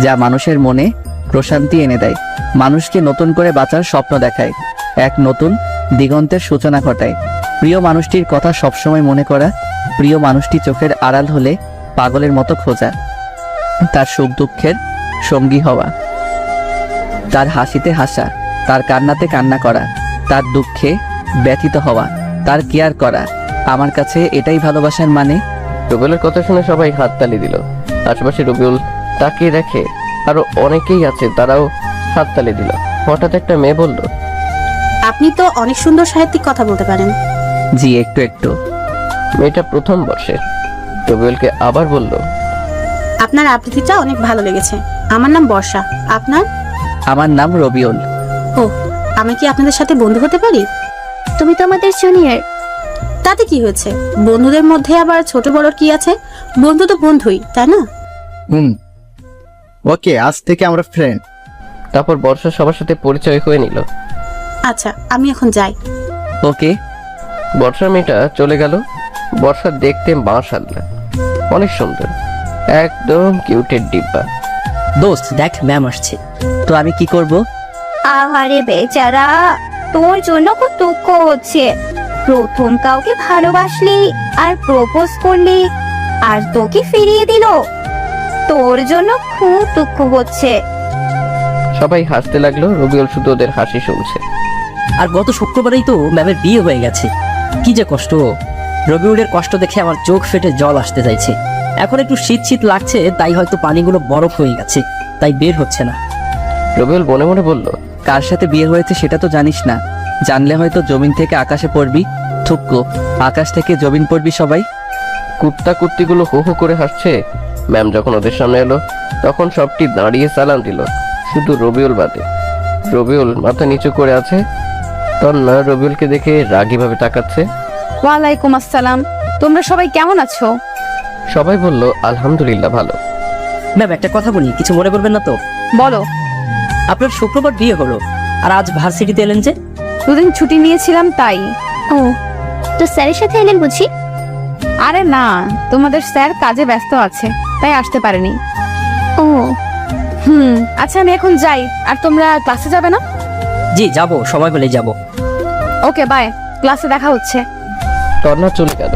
যা মানুষের মনে প্রশান্তি এনে দেয়, মানুষকে নতুন করে বাঁচার স্বপ্ন দেখায়, এক নতুন দিগন্তের সূচনা ঘটায়। প্রিয় মানুষটির কথা সবসময় মনে করা, প্রিয় মানুষটি চোখের আড়াল হলে পাগলের মতো খোঁজা, তার সুখ দুঃখের সঙ্গী হওয়া, তার হাসিতে হাসা, তার কান্নাতে কান্না করা, তার দুঃখে ব্যথিত হওয়া, তার কেয়ার করা। আমার কাছে এটাই ভালোবাসার মানে। রুবেলের কথা শুনে সবাই হাততালি দিল। আশেপাশে রুবেল তাকিয়ে দেখে আরো অনেকেই আছে, তারাও হাততালি দিল। হঠাৎ একটা মেয়ে বলল, আপনি তো অনেক সুন্দর সাহিত্যিক কথা বলতে পারেন। জি, একটু একটু। মেয়েটা প্রথম বর্ষের। রুবেলকে আবার বলল, আপনার আবৃত্তিটা অনেক ভালো লেগেছে। আমার নাম বর্ষা, আপনার? আমার নাম রবিউল। ও, আমি কি আপনাদের সাথে বন্ধু হতে পারি? তুমি তো আমাদের জুনিয়র। তাতে কি হয়েছে? বন্ধুদের মধ্যে আবার ছোট বড় কি আছে? বন্ধু তো বন্ধুই, তাই না? ওকে, আজ থেকে আমরা ফ্রেন্ড। তারপর বর্ষা সবার সাথে পরিচয় হয়ে নিল। আচ্ছা, আমি এখন যাই। ওকে। বর্ষার মেয়েটা চলে গেল। বর্ষা দেখতে মাশাআল্লাহ অনেক সুন্দর, একদম কিউটের ডিব্বা। দোস্ত দেখ, ম্যাম আসছে। তো আমি কি করব? আহারে বেচারা, তোর জন্য খুব দুঃখ হচ্ছে। প্রথম কাউকে ভালোবাসলি আর প্রপোজ করলি, আর তোকে ফিরিয়ে দিল। তোর জন্য খুব দুঃখ হচ্ছে। সবাই হাসতে লাগলো। রবিউল শুধু ওদের হাসি শুনছে। আর গত শুক্রবারেই তো ম্যামের বিয়ে হয়ে গেছে। কি যে কষ্ট। রবিউলের কষ্ট দেখে আমার চোখ ফেটে জল আসতে চাইছে। এখন একটু শীত শীত লাগছে, তাই হয়তো পানিগুলো বরফ হয়ে গেছে, তাই বের হচ্ছে না। রবিউল মনে মনে বলল, কার সাথে বিয়ে হয়েছে সেটা তো জানিস না, জানলে হয়তো জমিন থেকে আকাশে পড়বি। থুক্কু, আকাশ থেকে জমিন পড়বি সবাই। কুত্তা কুত্তিগুলো হো হো করে হাসছে। ম্যাম যখন ওদের সামনে এলো তখন সবটি দাঁড়িয়ে সালাম দিল, শুধু রবিউল বাদে। রবিউল মাথা নিচু করে আছে। তন্না রবিউলকে দেখে রাগীভাবে তাকাচ্ছে। ওয়ালাইকুম আসসালাম। তোমরা সবাই কেমন আছো? সবাই বলল আলহামদুলিল্লাহ ভালো। ম্যাম একটা কথা বলি, কিছু মনে করবেন না তো? বলো। আপনার শুক্রবার বিয়ে হলো, আর আজ ভার্সিটিতে এলেন যে? দুদিন ছুটি নিয়েছিলাম তাই। ও, তো স্যারের সাথে এলেন বুঝি? আরে না, তোমাদের স্যার কাজে ব্যস্ত আছে তাই আসতে পারেনি। ও, আচ্ছা আমি এখন যাই। আর তোমরা ক্লাসে যাবে না? জি যাব, সময় পেলেই যাব। ওকে বাই, ক্লাসে দেখা হচ্ছে। তন্না চলে গেল।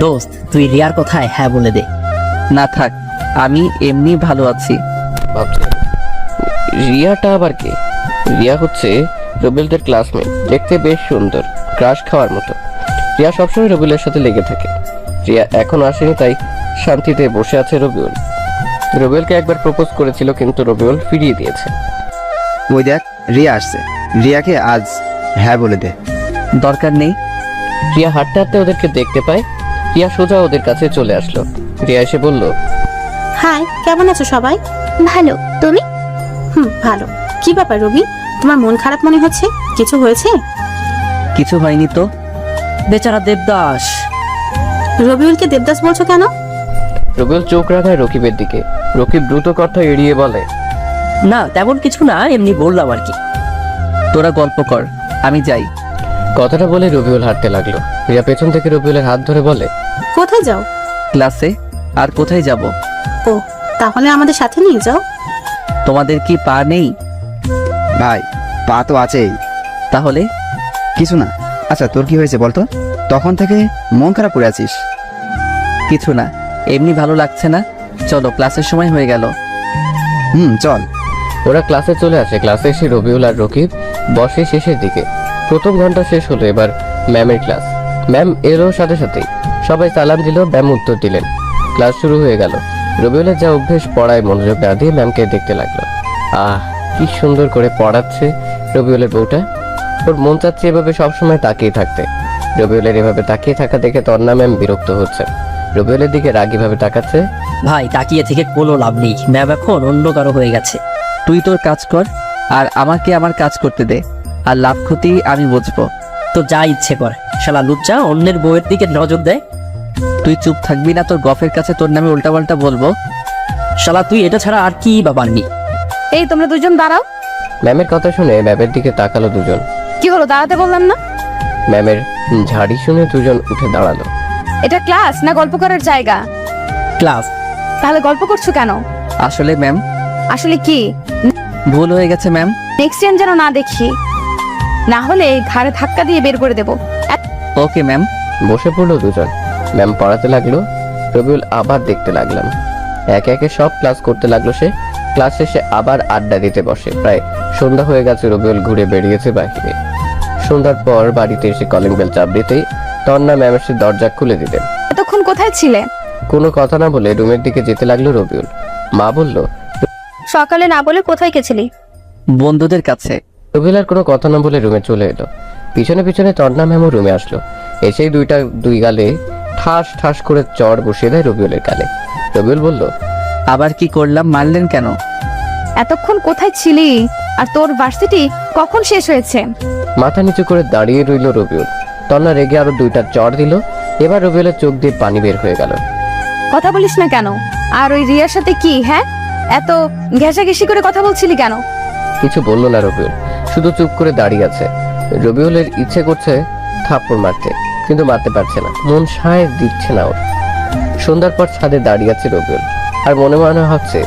দোস্ত তুই রিয়ার কথায় হ্যাঁ বলে দে। না থাক, আমি এমনি ভালো আছি। ভাবছে রিয়াটা আবার কে? রিয়া হচ্ছে রবিউলদের ক্লাসমেট, দেখতে বেশ সুন্দর, ক্রাশ খাওয়ার মতো। রিয়া সবসময় রবিউলের সাথে লেগে থাকে। রিয়া এখন আসেনি তাই শান্তিতে বসে আছে রবিউল। রবিউলকে একবার প্রপোজ করেছিল কিন্তু রবিউল ফিরিয়ে দিয়েছে। ওই দেখ, রিয়া আসছে, রিয়াকে আজ হ্যাঁ বলে দে। দরকার নেই। রিয়া হাঁটতে হাঁটতে ওদেরকে দেখতে পায়। রিয়া সোজা ওদের কাছে চলে আসলো। রিয়া এসে বলল, হাই, কেমন আছো সবাই? ভালো। তুমি? ভালো। কি ব্যাপার রবি, তোমার মন খারাপ মনে হচ্ছে? কিছু হয়েছে? কিছু হয়নি তো। বেচারা দেবদাস। রবিউলকে দেবদাস বলছো কেন? রবিউল চোখ রাখায় রকিবের দিকে। রকিব দ্রুত কথা এড়িয়ে বলে, না তেমন কিছু না, এমনি বললাম আর কি। তোরা গল্প কর, আমি যাই। কথাটা বলে রবিউল হাঁটতে লাগলো। রিয়া পেছন থেকে রবিউলের হাত ধরে বলে, কোথায় যাও? ক্লাসে। আর কোথায় যাব? ও, তাহলে আমাদের সাথে নিয়ে যাও। তোমাদের কি পা নেই? ভাই, পা তো আছেই। তাহলে? কিছু না। আচ্ছা তোর কি হয়েছে বলতো? তখন থেকে মন খারাপ করে আছিস। কিছু না, এমনি ভালো লাগছে না। চলো, ক্লাসের সময় হয়ে গেল। চল। ওরা ক্লাসে চলে আসে। ক্লাসে এসে রবিউল আর রকিব বসে শেষের দিকে। প্রথম ঘন্টা শেষ হলো, এবার ম্যামের ক্লাস। ম্যাম এলো সাথে সাথেই সবাই সালাম দিল, ম্যাম উত্তর দিলেন। ক্লাস শুরু হয়ে গেল। রবিউলের যা অভ্যেস পড়ায় মনোযোগ না দিয়ে ম্যামকে দেখতে লাগলো। কি সুন্দর করে পড়াচ্ছে রবিউলের বউটা। ওর মন চাচ্ছে এভাবে সবসময় তাকিয়ে থাকতে। রবিউলের এভাবে তাকিয়ে থাকা দেখে তন্না ম্যাম বিরক্ত হচ্ছে। রবিউলের দিকে রাগীভাবে তাকাচ্ছে। ভাই তাকিয়ে থেকে কোনো লাভ নেই, ম্যাম এখন অন্য কারো হয়ে গেছে। তুই তোর কাজ কর আর আমাকে আমার কাজ করতে দে, আর লাভ ক্ষতি আমি বুঝবো। তো যা ইচ্ছে কর, শালা লুচ্চা অন্যের বউয়ের দিকে নজর দেয়। তুই চুপ থাকবি না? তোর গফের কাছে তোর নামে উল্টাপাল্টা বলবো। শালা তুই এটা ছাড়া আর কি বা পারবি? এই তোমরা দুজন দাঁড়াও। ম্যামের কথা শুনে ম্যামের দিকে তাকালো দুজন। কি হলো, দাঁড়াতে বললাম না? ম্যামের ঝাড়ি শুনে দুজন উঠে দাঁড়ালো। এটা ক্লাস না গল্প করার জায়গা? ক্লাস। তাহলে গল্প করছো কেন? আসলে ম্যাম, আসলে কি? ভুল হয়ে গেছে ম্যাম। নেক্সট টাইম যেন না দেখি, না হলে ঘাড়ে ধাক্কা দিয়ে বের করে দেবো। Okay ma'am. বসে পড়লো দুজন। ম্যাম পড়াতে লাগলো। রবিউল আবার দেখতে লাগলাম। একে একে সব ক্লাস করতে লাগলো সে। ক্লাস শেষে আবার আড্ডা দিতে বসে। প্রায় সন্ধ্যা হয়ে গেছে। রবিউল ঘুরে বেরিয়েছে বাহিরে। সন্ধ্যার পর বাড়িতে এসে কলিং বেল চাপ দিতেই তন্না ম্যাম এসে দরজা খুলে দিলেন। এতক্ষণ কোথায় ছিলে? কোনো কথা না বলে রুমের দিকে যেতে লাগলো রবিউল। মা বলল, সকালে না বলে কোথায় গেছিলি? বন্ধুদের কাছে। রবিউল আর কোনো কথা না বলে রুমে চলে এলো। পিছনে পিছনে তন্না ম্যামও রুমে আসলো। এসেই দুই গালে ঠাস ঠাস করে চড় বসিয়ে দেয় রবিউলের গালে। রবিউল বলল, আবার কি করলাম? মারলেন কেন? এতক্ষণ কোথায় ছিলি? আর তোর ভার্সিটি কখন শেষ হয়েছে? মাথা নিচু করে দাঁড়িয়ে রইল রবিউল। তন্না রেগে আরো 2টা চড় দিল। এবার রবিউলের চোখ দিয়ে পানি বের হয়ে গেল। কথা বলিস না কেন? আর ওই রিয়ার সাথে কি? হ্যাঁ, এত ঘেঁষাঘেঁষি করে কথা বলছিলি কেন? কিছু বলল না রবিউল, শুধু চুপ করে দাঁড়িয়ে আছে। রবিউলের ইচ্ছে করছে থাপ্পড় মারতে, কিন্তু মারতে পারছে না। মন সায় দিচ্ছে না ওর। সন্ধ্যার পর ছাদে দাঁড়িয়ে আছে রবিউল, আর মনে মনে ভাবছে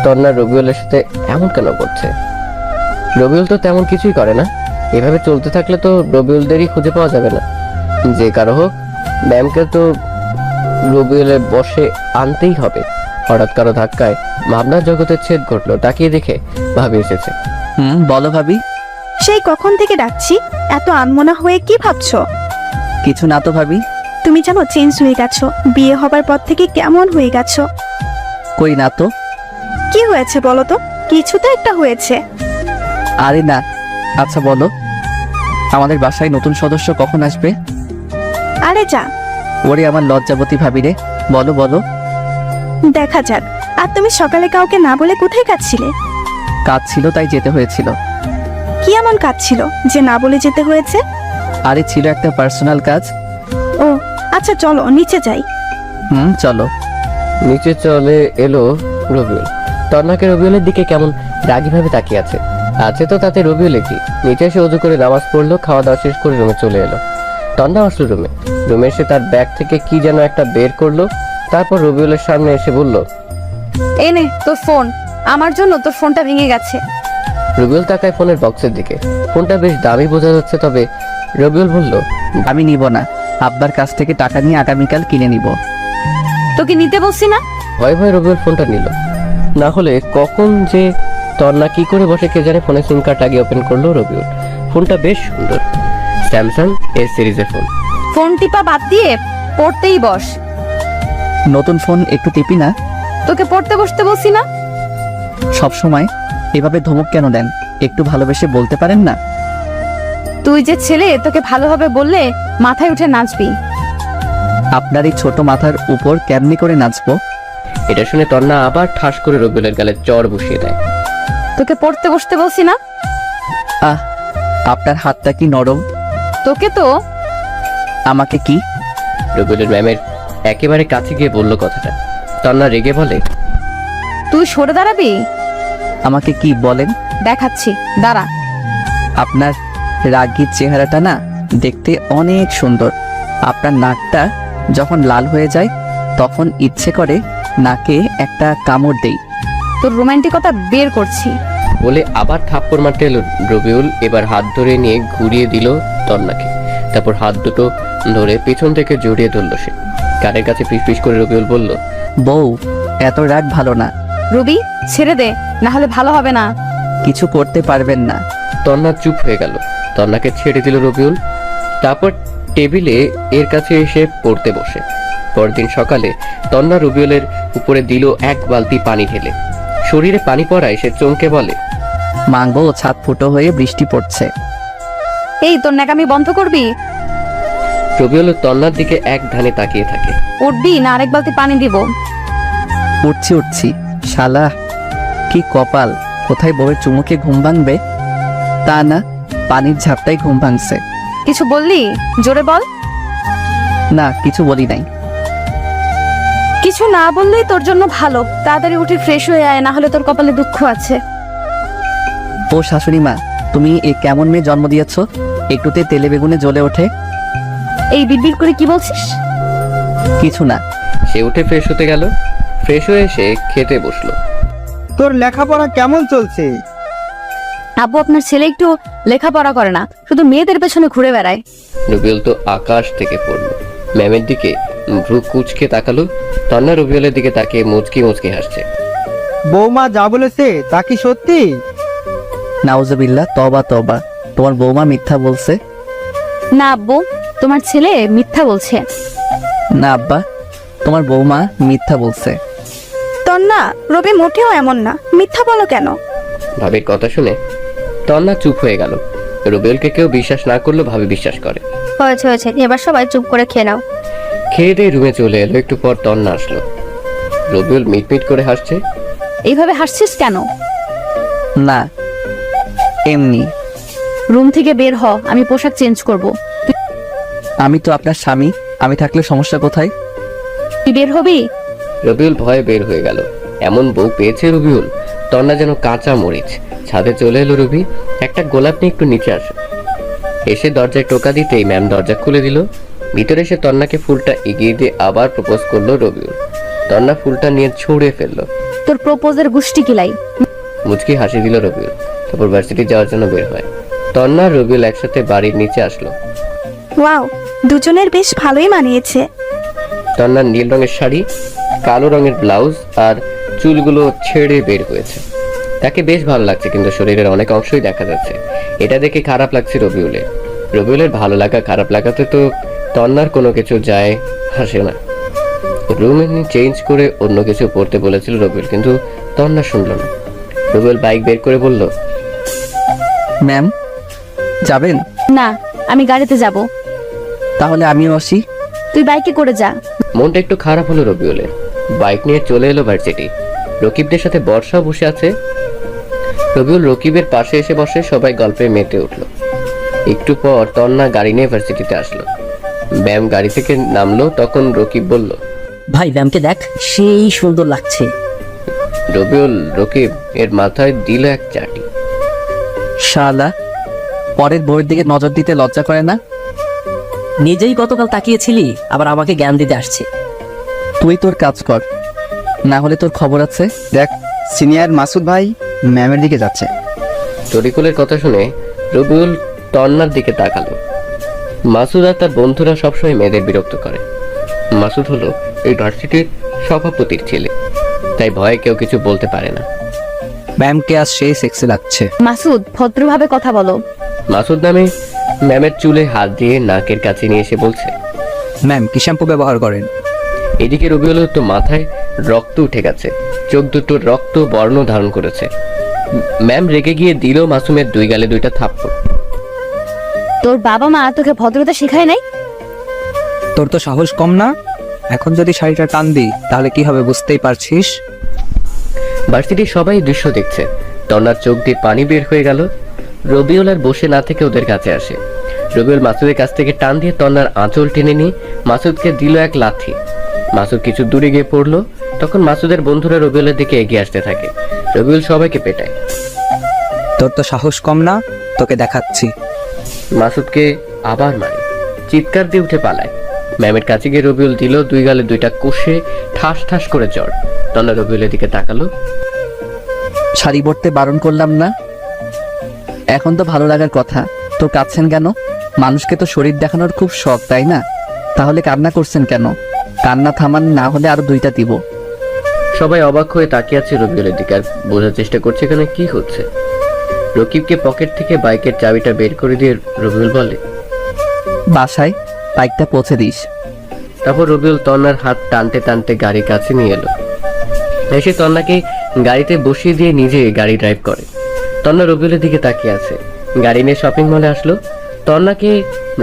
তন্না রবিউলের সাথে এমন কেন করছে। রবিউল তো তেমন কিছুই করে না। এভাবে চলতে থাকলে তো রবিউলদেরই খুঁজে পাওয়া যাবে না। যে কারো হোক, ম্যামকে তো রবিউলের বসে আনতেই হবে। হঠাৎ কারো ধাক্কায় ভাবনার জগতের ছেদ ঘটলো। তাকিয়ে দেখে ভাবি এসেছে। বলো ভাবি। সেই কখন থেকে ডাকছি, এত আনমনা হয়ে কি ভাবছো? কিছু না তো ভাবি। তুমি জানো চেঞ্জ হয়ে গেছো, বিয়ে হবার পর থেকে কেমন হয়ে গেছো? কই না তো। কি হয়েছে বলো তো? কিছু তো একটা হয়েছে। আরে না। আচ্ছা বলো, আমাদের বাসায় নতুন সদস্য কখন আসবে? আরে যা, ওরে আমার লজ্জাবতী ভাবি রে, বলো বলো। দেখা যাক। আর তুমি সকালে কাউকে না বলে কোথায় কাঁদছিলে? কাজ ছিল তাই যেতে হয়েছিল। কি এমন কাজ ছিল যে না বলে যেতে হয়েছে? আরে ছিল একটা পার্সোনাল কাজ। ও আচ্ছা, চলো নিচে যাই। চলো। নিচে চলে এলো রবিউল। তন্নাকে রবিউলের দিকে কেমন রাগীভাবে তাকিয়ে আছে। আছে তো তাতে রবিউল কি। নিচে এসে উজু করে নামাজ পড়লো, খাওয়া দাওয়া শেষ করে রুমে চলে এলো। তন্না আসলো রুমে এসে তার ব্যাগ থেকে কি যেন একটা বের করলো। তারপর রবিউলের সামনে এসে বলল, এই নে তোর ফোন, আমার জন্য তোর ফোনটা ভেঙে গেছে। রবিউল তাকায় ফোনের বক্সের দিকে। ফোনটা বেশ দামি বোঝা যাচ্ছে। তবে রবিউল বলল, আমি নিব না। আব্বার কাছ থেকে টাকা নিয়ে আগামীকাল কিনে নিব। তোকে নিতে বলছি না? ভয় ভয় রবিউল ফোনটা নিল। না হলে কখন যে তন্না কি করে বসে কে জানে ফোনে সিম কার্ড লাগিয়ে ওপেন করলো রবিউল। ফোনটা বেশ সুন্দর, স্যামসাং এ সিরিজের ফোন। ফোন টিপা বাদ দিয়ে পড়তেই বস। নতুন ফোন একটু টিপি না? তোকে পড়তে বসতে বলছি না? সব সময় এভাবে ধমক কেন দেন? একটু ভালোবেসে বলতে পারেন না? তুই যে ছেলে, তোকে ভালোভাবে বললে মাথায় উঠে নাচবি। আপনার এই ছোট মাথার উপর কেমনি করে নাচবো? এটা শুনে তন্না আবার ঠাস করে রবিউলের গালে চড় বসিয়ে দেয়। তোকে পড়তে বসতে বলছি না? আহ, আপনার হাতটা কি নরম। তোকে তো। আমাকে কি? রবিউলের ম্যামের একেবারে কাছে গিয়ে বলল কথাটা। তন্না রেগে বলে, তুই সরে দাঁড়াবি? আমাকে কি বলেন? দেখাচ্ছি, দাঁড়া। আপনার রাগীর চেহারাটা না দেখতে অনেক সুন্দর। আপনার নাকটা যখন লাল হয়ে যায় তখন ইচ্ছে করে নাকে একটা কামড় দেই। তোর রোমান্টিকতা বের করছি। বলে আবার থাপ্পড় মারতে এলো রবিউল। এবার হাত ধরে নিয়ে ঘুরিয়ে দিল তন্নাকে। তারপর হাত দুটো ধরে পিছন থেকে জড়িয়ে ধরল সে। কানের কাছে ফিসফিস করে রবিউল বলল, বউ, এত রাগ ভালো না। রবি, ছেড়ে দে, না হলে ভালো হবে না। কিছু করতে পারবেন না। তন্না চুপ হয়ে গেল। তন্নাকে ছেড়ে দিল রবিউল। তারপর টেবিলে এর কাছে এসে পড়তে বসে। পরদিন সকালে তন্না রবিউলের উপরে দিল এক বালতি পানি ঢেলে। শরীরে পানি পড়ায় সে চমকে বলে, মাঙ্গো, ছাদ ফুটো হয়ে বৃষ্টি পড়ছে। এই তোর ন্যাকামি বন্ধ করবি? রবিউল তন্নার দিকে এক ধ্যানে তাকিয়ে থাকে। উঠবি না আরেক বালতি পানি দিব? উঠছি উঠছি। শালা কি কপাল, কোথায় বউয়ের চুমুকে ঘুম ভাঙবে, তা না, পানির ঝাপটাই ঘুম ভাঙছে। কিছু বললি? জোরে বল। না, কিছু বলি নাই। কিছু না বললেই তোর জন্য ভালো। তাড়াতাড়ি উঠে ফ্রেশ হয়ে আয়, না হলে তোর কপালে দুঃখ আছে। ও শাশুড়ি মা, তুমি এ কেমন মেয়ে জন্ম দিয়েছ, একটুতে তেলে বেগুনে জ্বলে ওঠে। এই বিড়বিড় করে কি বলছিস? কিছু না। সে উঠে ফ্রেশ হতে গেল। ফ্রেশ হয়ে এসে খেতে বসলো। তোর লেখাপড়া কেমন চলছে? আব্বু, আপনার ছেলে একটু লেখাপড়া করে না, শুধু মেয়েদের পেছনে ঘুরে বেড়ায়। রবিউল তো আকাশ থেকে পড়লো। ম্যামের দিকে ভ্রু কুচকে তাকালো। তন্না রবিউলের দিকে তাকিয়ে মুচকি মুচকি হাসছে। বৌমা যা বলেছে তা কি সত্যি? নাউজুবিল্লাহ, তবা তবা, তোমার বৌমা মিথ্যা বলছে। না আব্বু, তোমার ছেলে মিথ্যা বলছে। না আব্বা, তোমার বৌমা মিথ্যা বলছে। তন্না, রবি মোটেও এমন না, মিথ্যা বলো কেন? ভাবির কথা শুনে তন্না চুপ হয়ে গেল। রবিউলকে কেউ বিশ্বাস না করলেও ভাবি বিশ্বাস করে। হয়েছে হয়েছে, এবার সবাই চুপ করে খেয়ে নাও। খেয়ে দিয়ে রুমে চলে এলো। একটু পর তন্না আসলো। রবিউল মিটমিট করে হাসছে। এইভাবে হাসছিস কেন? না, এমনি। রুম থেকে বের হ, আমি পোশাক চেঞ্জ করব। আমি তো আপনার স্বামী, আমি থাকলে সমস্যা কোথায়? তুই বের হবি? রবিউল ভয়ে বের হয়ে গেল। এমন বউ পেয়েছে রবিউল, তন্না যেন কাঁচা মরিচ। ছাদে চলে এলো রবি। একটা গোলাপ নিয়ে একটু নিচে আসে। এসে দরজায় টোকা দিতেই ম্যাম দরজা খুলে দিল। ভিতরে এসে তন্নাকে ফুলটা এগিয়ে দিয়ে আবার প্রপোজ করলো রবিউল। তন্না ফুলটা নিয়ে ছুঁড়ে ফেললো। তোর প্রপোজের গুষ্টি কিলাই। মুচকি হাসি দিল রবিউল। তারপর ভার্সিটি যাওয়ার জন্য বের হয়। তন্না আর রবিউল একসাথে বাড়ির নিচে আসলো। ওয়াও, দুজনের বেশ ভালোই মানিয়েছে। তন্নার নীল রঙের শাড়ি, কালো রঙের ব্লাউজ আর চুলগুলো ছেড়ে বের হয়েছে। তাকে বেশ ভালো লাগছে, কিন্তু শরীরের অনেক অংশই দেখা যাচ্ছে। এটা দেখে খারাপ লাগছে রবিউলের। রবিউলের ভালো লাগা খারাপ লাগাতে তো তন্নার কোনো কিছু যায় আসে না। রুম চেঞ্জ করে অন্য কিছু পড়তে বলেছিল রবিউল, কিন্তু তন্না শুনলো না। রবিউল বাইক বের করে বলল, ম্যাম যাবেন? না, আমি গাড়িতে যাব। তাহলে আমিও আসি। তুই বাইকে করে যা। মনটা একটু খারাপ হলো রবিউলের। বাইক নিয়ে চলে এলো ভার্সিটি। রকিবদের সাথে বর্ষা বসে আছে। রবিউল রকিবের পাশে এসে বসে। সবাই গল্পে মেতে উঠলো। একটু পর তন্না গাড়ি নিয়ে ভার্সিটিতে আসলো। ম্যাম গাড়ি থেকে নামলো। তখন রকিব বলল, ভাই ম্যামকে দেখ, সেই সুন্দর লাগছে। রবিউল রকিব এর মাথায় দিল এক চাটি। শালা, পরের বউয়ের দিকে নজর দিতে লজ্জা করে না? নিজেই গতকাল তাকিয়েছিলি, আবার আমাকে জ্ঞান দিতে আসছে। তুই তোর কাজ কর, না হলে তোর খবর আছে। দেখ, সিনিয়র মাসুদ ভাই ম্যামের দিকে যাচ্ছে। তরিকুলের কথা শুনে রবিউল তন্নার দিকে তাকালো। মাসুদ আর তার বন্ধুরা সবসময় মেয়েদের বিরক্ত করে। মাসুদ হলো এই ভার্সিটির সভাপতির ছেলে, তাই ভয়ে কেউ কিছু বলতে পারে না। ম্যামকে আজ সেই সেক্সি লাগছে। মাসুদ, ভদ্রভাবে কথা বলো। মাসুদ নামে ম্যামের চুলে হাত দিয়ে নাকের কাছে নিয়ে এসে বলছে, ম্যাম কি শ্যাম্পু ব্যবহার করেন? এদিকে রবিউলের তো মাথায় রক্ত উঠে গেছে, চোখ দুটো রক্ত বর্ণ ধারণ করেছে। ম্যাম রেগে গিয়ে দিল মাসুমের দুই গালে দুইটা থাপ্পড়। তোর বাবা মা তোকে ভদ্রতা শেখায় নাই? তোর তো সাহস কম না? এখন যদি শাড়িটা টান দিই তাহলে কি হবে বুঝতেই পারছিস। ভার্সিটির সবাই দৃশ্য দেখছে। তন্নার চোখ দিয়ে পানি বের হয়ে গেল। রবিউল আর বসে না থেকে ওদের কাছে আসে। রবিউল মাসুদের কাছ থেকে টান দিয়ে তন্নার আঁচল টেনে নিয়ে মাসুদকে দিল এক লাথি। মাসুদ কিছু দূরে গিয়ে পড়লো। তখন মাসুদের বন্ধুরা রবিউলের দিকে এগিয়ে আসতে থাকে। রবিউল সবাইকে পেটায়। তোর তো সাহস কম না, তোকে দেখাচ্ছি। মাসুদকে আবার মারে, চিৎকার দিয়ে উঠে পালায়। ম্যামের কাছে গিয়ে রবিউল দিল দুই গালে দুইটা কষে ঠাস ঠাস করে চড়। তন্না রবিউলের দিকে তাকালো। শাড়ি পরতে বারণ করলাম না? এখন তো ভালো লাগার কথা, তো কাঁদছেন কেন? মানুষকে তো শরীর দেখানোর খুব শখ, তাই না? তাহলে কান্না করছেন কেন? কান্না থামান, না হলে আরো দুইটা দিব। সবাই অবাক হয়ে তাকিয়ে আছে রবিউলের দিকে আর বোঝার চেষ্টা করছে এখানে কি হচ্ছে। রকিবকে পকেট থেকে বাইকের চাবিটা বের করে দিয়ে রবিউল বলে, বাসায় বাইকটা পৌঁছে দিস। তারপর রবিউল তন্নার হাত টানতে টানতে গাড়ির কাছে নিয়ে এলো। এসে তন্নাকে গাড়িতে বসিয়ে দিয়ে নিজে গাড়ি ড্রাইভ করে। তন্না রবিউলের দিকে তাকিয়ে আছে। গাড়ি নিয়ে শপিং মলে আসলো। তন্নাকে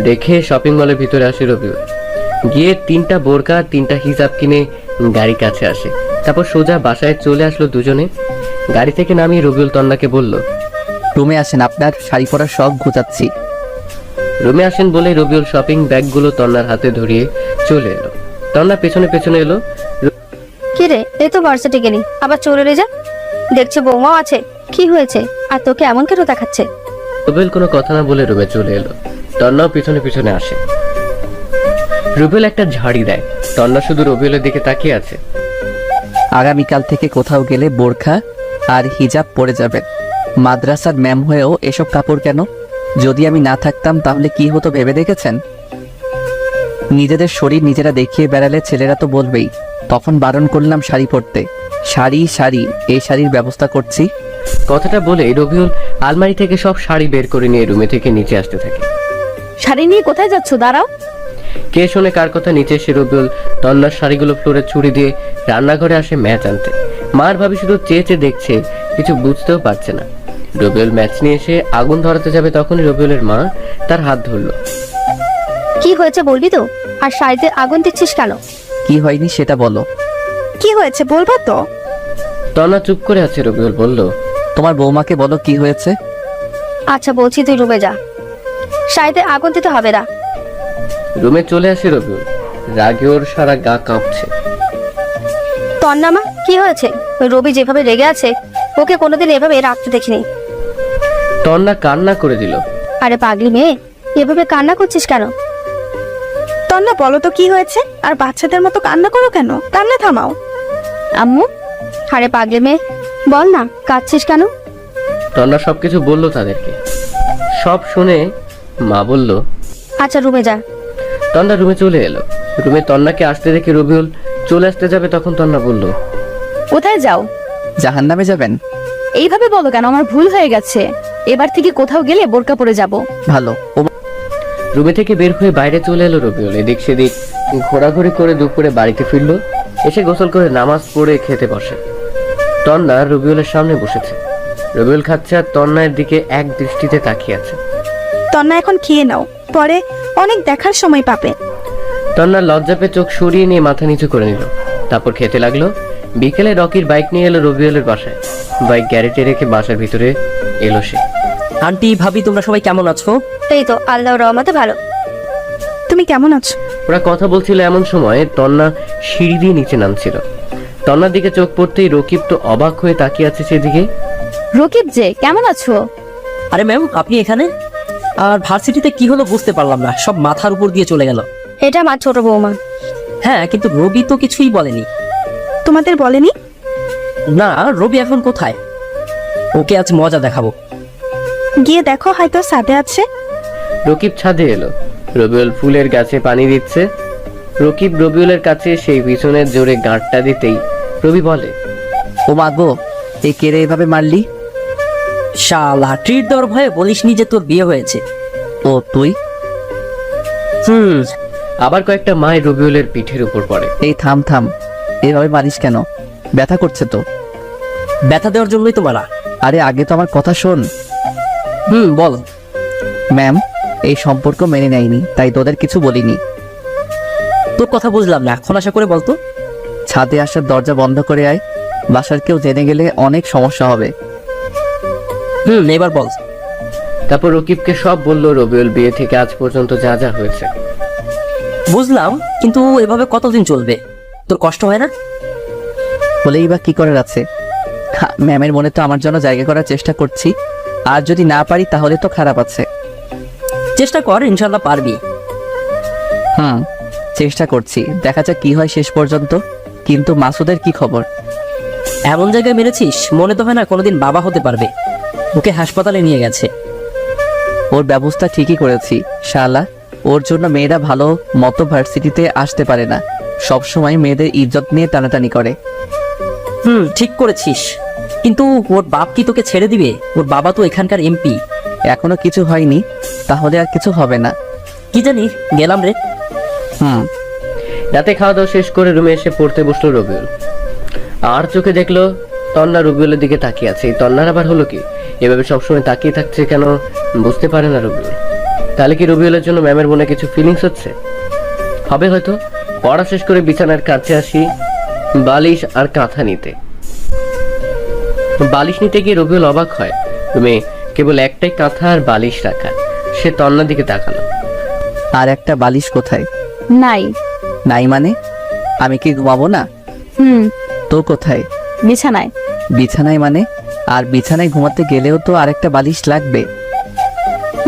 রেখে শপিং মলের ভিতরে আসে রবিউল। গিয়ে 3টা বোরকা 3টা হিজাব কিনে গাড়ির কাছে আসে। তারপর সোজা বাসায় চলে আসলো দুজনে। গাড়ি থেকে নামিয়ে রবিউল তন্নাকে বলল, রুমে আসেন, আপনার শাড়ি পরার শখ ঘুচাচ্ছি। রুমে আসেন বলে রবিউল শপিং ব্যাগগুলো তন্নার হাতে ধরিয়ে চলে এলো। তন্না পেছনে পেছনে এলো। কি রে, এই তো ভার্সিটি গেলি, আবার চলে রে যা। দেখছি বৌমাও আছে, কি হয়েছে? আর তোকে এমন কেন দেখাচ্ছে? রুবেল কোনো কথা না বলে রুমে চলে এলো। তন্নাও পিছনে পিছনে আসে। রুবেল একটা ঝাড়ি দেয়। তন্না শুধু রবিউলের দিকে তাকিয়ে আছে। আগামীকাল থেকে কোথাও গেলে বোরখা আর হিজাব পরে যাবেন। মাদ্রাসার ম্যাম হয়েও এসব কাপড় কেন? যদি আমি না থাকতাম তাহলে কি হতো ভেবে দেখেছেন? নিজেদের শরীর নিজেরা দেখিয়ে বেড়ালে ছেলেরা তো বলবেই। তখন বারণ করলাম শাড়ি পরতে। শাড়ি শাড়ি, এই শাড়ির ব্যবস্থা করছি। কথাটা বলে রবিউল আলমারি থেকে সব শাড়ি বের করে নিয়ে রুমে থেকে নিচে আসতে থাকে। শাড়ি নিয়ে কোথায় যাচ্ছ? দাঁড়াও। কে শোনে কার কথা? নিচে এসে রবিউল তন্নার শাড়িগুলো ফ্লোরে ছুরি দিয়ে রান্নাঘরে আসে ম্যাচ আনতে। মার ভাবি শুধু চেয়ে চেয়ে দেখছে, কিছু বুঝতেও পারছে না। রবিউল ম্যাচ নিয়ে এসে আগুন ধরাতে যাবে, তখনই রবিউলের মা তার হাত ধরলো। কি হয়েছে বলবি তো? আর শাড়িতে আগুন দিচ্ছিস কেন? কি হয়নি সেটা বলো। কি হয়েছে বলবা তো? তন্না চুপ করে আছে। রবিউল বলল, তোমার বৌমাকে বলো কি হয়েছে। আচ্ছা বলছি, তুই রুমে যা, শাড়িতে আগুন দিতে হবে না। রুমে চলে আসে রবিউল। রাগে ওর সারা গা কাঁপছে। তন্নামা, কি হয়েছে? রবি যেভাবে রেগে আছে, ওকে কোনোদিন এভাবে রাখতে দেখিনি। তন্না কান্না করে দিল। আরে পাগলি মেয়ে, এভাবে কান্না করছিস কেন? তন্না বলো তো কি হয়েছে? আর বাচ্চাদের মতো কান্না করো কেন? কান্না থামাও। আম্মু, আরে পাগলি মেয়ে, বল না, কাঁদছিস কেন? তন্না সবকিছু বলল তাদেরকে। সব শুনে মা বলল, আচ্ছা রুমে যা। তন্না রুমে চলে এলো। রুমে তন্নাকে আসতে দেখে রবিউল চলে আসতে যাবে, তখন তন্না বলল, কোথায় যাও? জাহান্নামে যাবেন? এইভাবে বলো কেন? আমার ভুল হয়ে গেছে। এবার থেকে কোথাও গেলে বোরকা পরে যাব। ভালো। ও রুমে থেকে বের হয়ে বাইরে চলে এলো রবিউল। এদিক সেদিক ঘোরাঘুরি করে দুপুরে বাড়িতে ফিরলো। এসে গোসল করে নামাজ পড়ে খেতে বসে। তন্না রবিউলের সামনে বসেছে। রবিউল খাচ্ছে আর তন্নার দিকে এক দৃষ্টিতে তাকিয়ে আছে। তন্না এখন খেয়ে নাও, পরে অনেক দেখার সময় পাবে। তন্না লজ্জা পেয়ে চোখ সরিয়ে নিয়ে মাথা নিচু করে নিল। তারপর খেতে লাগলো। বিকেলে রকির বাইক নিয়ে এলো রবিউলের বাসায়। বাইক গ্যারেজে রেখে বাসার ভিতরে এলো সে। আন্টি, ভাবি, তোমরা সবাই কেমন আছো? এই তো আল্লাহর রহমতে ভালো। তুমি কেমন আছো? ওরা কথা বলছিল এমন সময় তন্না সিঁড়ি দিয়ে নিচে নামছিল। তন্নার দিকে চোখ পড়তেই রকিব তো অবাক হয়ে তাকিয়ে আছে সেদিকে। রকিব যে, কেমন আছো? আরে ম্যাম, আপনি এখানে? আর ভার্সিটিতে কি হলো বুঝতে পারলাম না, সব মাথার উপর দিয়ে চলে গেল। এটা আমার ছোট বৌমা। হ্যাঁ, কিন্তু রবি তো কিছুই বলেনি। তোমাদের বলেনি? না, রবি এখন কোথায়? ওকে আজ মজা দেখাবো। গিয়ে দেখো, হয়তো ছাদে আছে। রকিব ছাদে এলো। রবিউল ফুলের গাছে পানি দিচ্ছে। রকিব রবিউলের কাছে সেই পিছনের জোরে গাঁটটা দিতেই রবি বলে, ও মা গো, এই কেড়ে এভাবে মারলি? শালা, ট্রিট দেওয়ার ভয়ে বলিসনি যে তোর বিয়ে হয়েছে। ও তুই? আবার কয়েকটা মায়ের রবিউলের পিঠের উপর পড়ে। এই থাম থাম, এভাবে মারিস কেন? ব্যথা করছে তো। ব্যথা দেওয়ার জন্যই তো মারা। আরে আগে তো আমার কথা শোন। বল। ম্যাম এই সম্পর্ক মেনে নেয়নি, তাই তোদের কিছু বলিনি। তোর কথা বুঝলাম না, খোলাসা করে বলতো। ছাদে আসার দরজা বন্ধ করে আয়, বাসার কেউ জেনে গেলে অনেক সমস্যা হবে। এবার বল। তারপর রকিবকে সব বলল রবিউল বিয়ে থেকে আজ পর্যন্ত যা যা হয়েছে। বুঝলাম, কিন্তু এভাবে কতদিন চলবে? তোর কষ্ট হয় না? বলেই বা কি করার আছে? ম্যামের মনে তো আমার জন্য জায়গা করার চেষ্টা করছি, আর যদি না পারি তাহলে তো খারাপ আছে। চেষ্টা কর, ইনশাল্লাহ পারবি। চেষ্টা করছি, দেখা যাক কি হয় শেষ পর্যন্ত। কিন্তু মাসুদের কি খবর? এমন জায়গায় মেরেছিস, মনে তো হয় না কোনোদিন বাবা হতে পারবে। ওকে হাসপাতালে নিয়ে গেছে। ওর ব্যবস্থা ঠিকই করেছি শালা। ওর জন্য মেয়েরা ভালো মতো ভার্সিটিতে আসতে পারে না, সবসময় মেয়েদের ইজ্জত নিয়ে টানাটানি করে। ঠিক করেছিস, কিন্তু ওর বাপ কি তোকে ছেড়ে দিবে? ওর বাবা তো এখানকার এমপি। এখনো কিছু হয়নি, তাহলে আর কিছু হবে না। কি জানি, গেলাম রে। হুম। রাতে খাওয়া দাওয়া শেষ করে রুমে এসে পড়তে বসলো রবিউল। আর চোখে দেখলো তন্না রবিউলের দিকে তাকিয়ে আছে। এই তন্নার আবার হলো কি? এভাবে সবসময় তাকিয়ে থাকছে কেন বুঝতে পারে না রবিউল। তাহলে কি রবিউলের জন্য ম্যামের মনে কিছু ফিলিংস হচ্ছে? হবে হয়তো। পড়া শেষ করে বিছানার কাছে আসি বালিশ আর কাঁথা নিতে। বালিশ নিতে গিয়ে রবিউল অবাক হয়, রুমে কেবল একটাই কাঁথা আর বালিশ রাখা। সে তন্নার দিকে তাকালো। আর একটা বালিশ কোথায়? নাই। নাই মানে? আমি কি ঘুমাবো না? তো কোথায়? বিছানায়। বিছানায় মানে? আর বিছানায় ঘুমাতে গেলেও তো আরেকটা বালিশ লাগবে।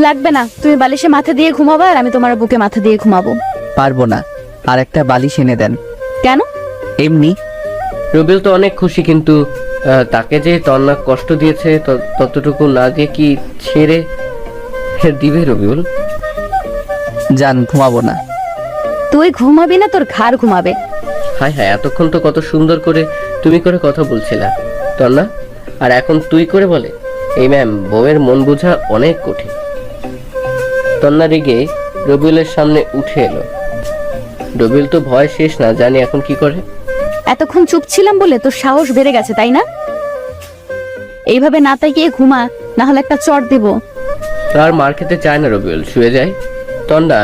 লাগবে না, তুমি বালিশে মাথা দিয়ে ঘুমাবা আর আমি তোমার বুকে মাথা দিয়ে ঘুমাবো। পারবো না, আর একটা বালিশ এনে দেন। কেন? এমনি। রবিউল তো অনেক খুশি, কিন্তু তাকে যে তন্না কষ্ট দিয়েছে ততটুকু না দিয়ে কি ছেড়ে দিবে রবিউল? জান, ঘুমাবো না। তুই ঘুমাবি না, তোর ঘাড় ঘুমাবে। হায় হায়, এতক্ষণ তো কত সুন্দর করে তুমি করে কথা বলছিলা তন্না, আর এখন তুই করে বলে। এই ম্যাম, বউয়ের মন বোঝা অনেক কঠিন। তন্না রেগে রবিউলের সামনে উঠে এলো। রবিউল তো ভয় শেষ না, জানি এখন কি করে। এতক্ষণ চুপ ছিলাম বলে তোর সাহস বেড়ে গেছে, তাই না? এইভাবে না তাকিয়ে ঘুমা, না হলে একটা চড় দেব। আর মার খেতে চায় না রবিউল, শুয়ে যায়। তন্না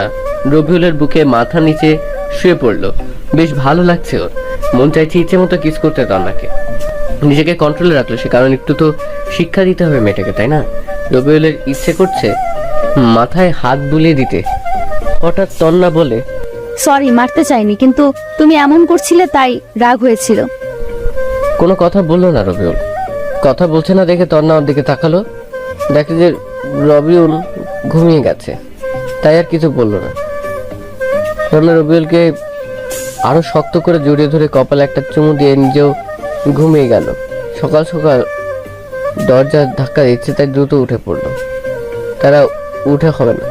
রবিউলের বুকে মাথা নিচে শুয়ে পড়লো। বেশ ভালো লাগছে ওর। মন চাইছে ইচ্ছে মতো কিস করতে তন্নাকে। নিজেকে কন্ট্রোলে রাখলো সে, কারণ একটু তো শিক্ষা দিতে হবে মেয়েটাকে, তাই না? রবিউলের ইচ্ছে করছে মাথায় হাত বুলিয়ে দিতে। হঠাৎ তন্না বলে, সরি, মারতে চাইনি, কিন্তু তুমি এমন করছিলে তাই রাগ হয়েছিল। কোনো কথা বললো না রবিউল। কথা বলছে না দেখে তন্না ওর দিকে তাকালো, দেখে যে রবিউল ঘুমিয়ে গেছে, তাই আর কিছু বললো না। তন্না রবিউলকে আরো শক্ত করে জড়িয়ে ধরে কপালে একটা চুমু দিয়ে নিজেও ঘুমিয়ে গেল। সকাল সকাল দরজার ধাক্কা দিচ্ছে, তাই দ্রুত উঠে পড়লো। তারা উঠে হবে না।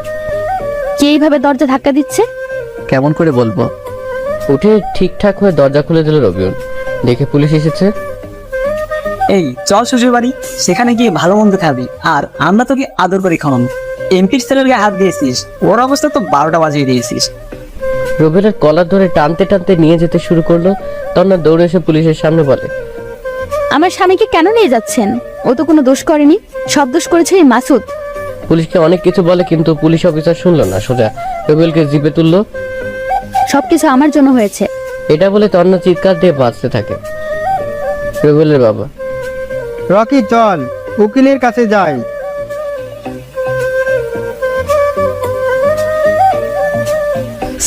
কে এইভাবে দরজা ধাক্কা দিচ্ছে? কেমন করে বলবো? উঠে ঠিকঠাক হয়ে দরজা খুলে দিল রবিউল। দেখে পুলিশ এসেছে। এই চল শ্বশুর বাড়ি, সেখানে গিয়ে ভালো মন্দ খাবি, আর আমরা তোকে আদর করে খাওয়াবো। এমপির ছেলের গায়ে হাত দিয়েছিস, ওর অবস্থা তো 12টা বাজিয়ে দিয়েছিস। রবিউলের কলার ধরে টানতে টানতে নিয়ে যেতে শুরু করলো। তন্না দৌড়ে এসে পুলিশের সামনে বলে, আমার স্বামীকে কেন নিয়ে যাচ্ছেন? ও তো কোনো দোষ করেনি, সব দোষ করেছে এই মাসুদ। পুলিশকে অনেক কিছু বলে, কিন্তু পুলিশ অফিসার শুনলো না, সোজা রবিউলকে জিপে তুললো। সবকিছু আমার জন্য হয়েছে। এটা বলে তন্না চিৎকার দিয়ে বাঁচতে থাকে। রবিউলের বাবা, রকি চল, উকিলের কাছে যাই।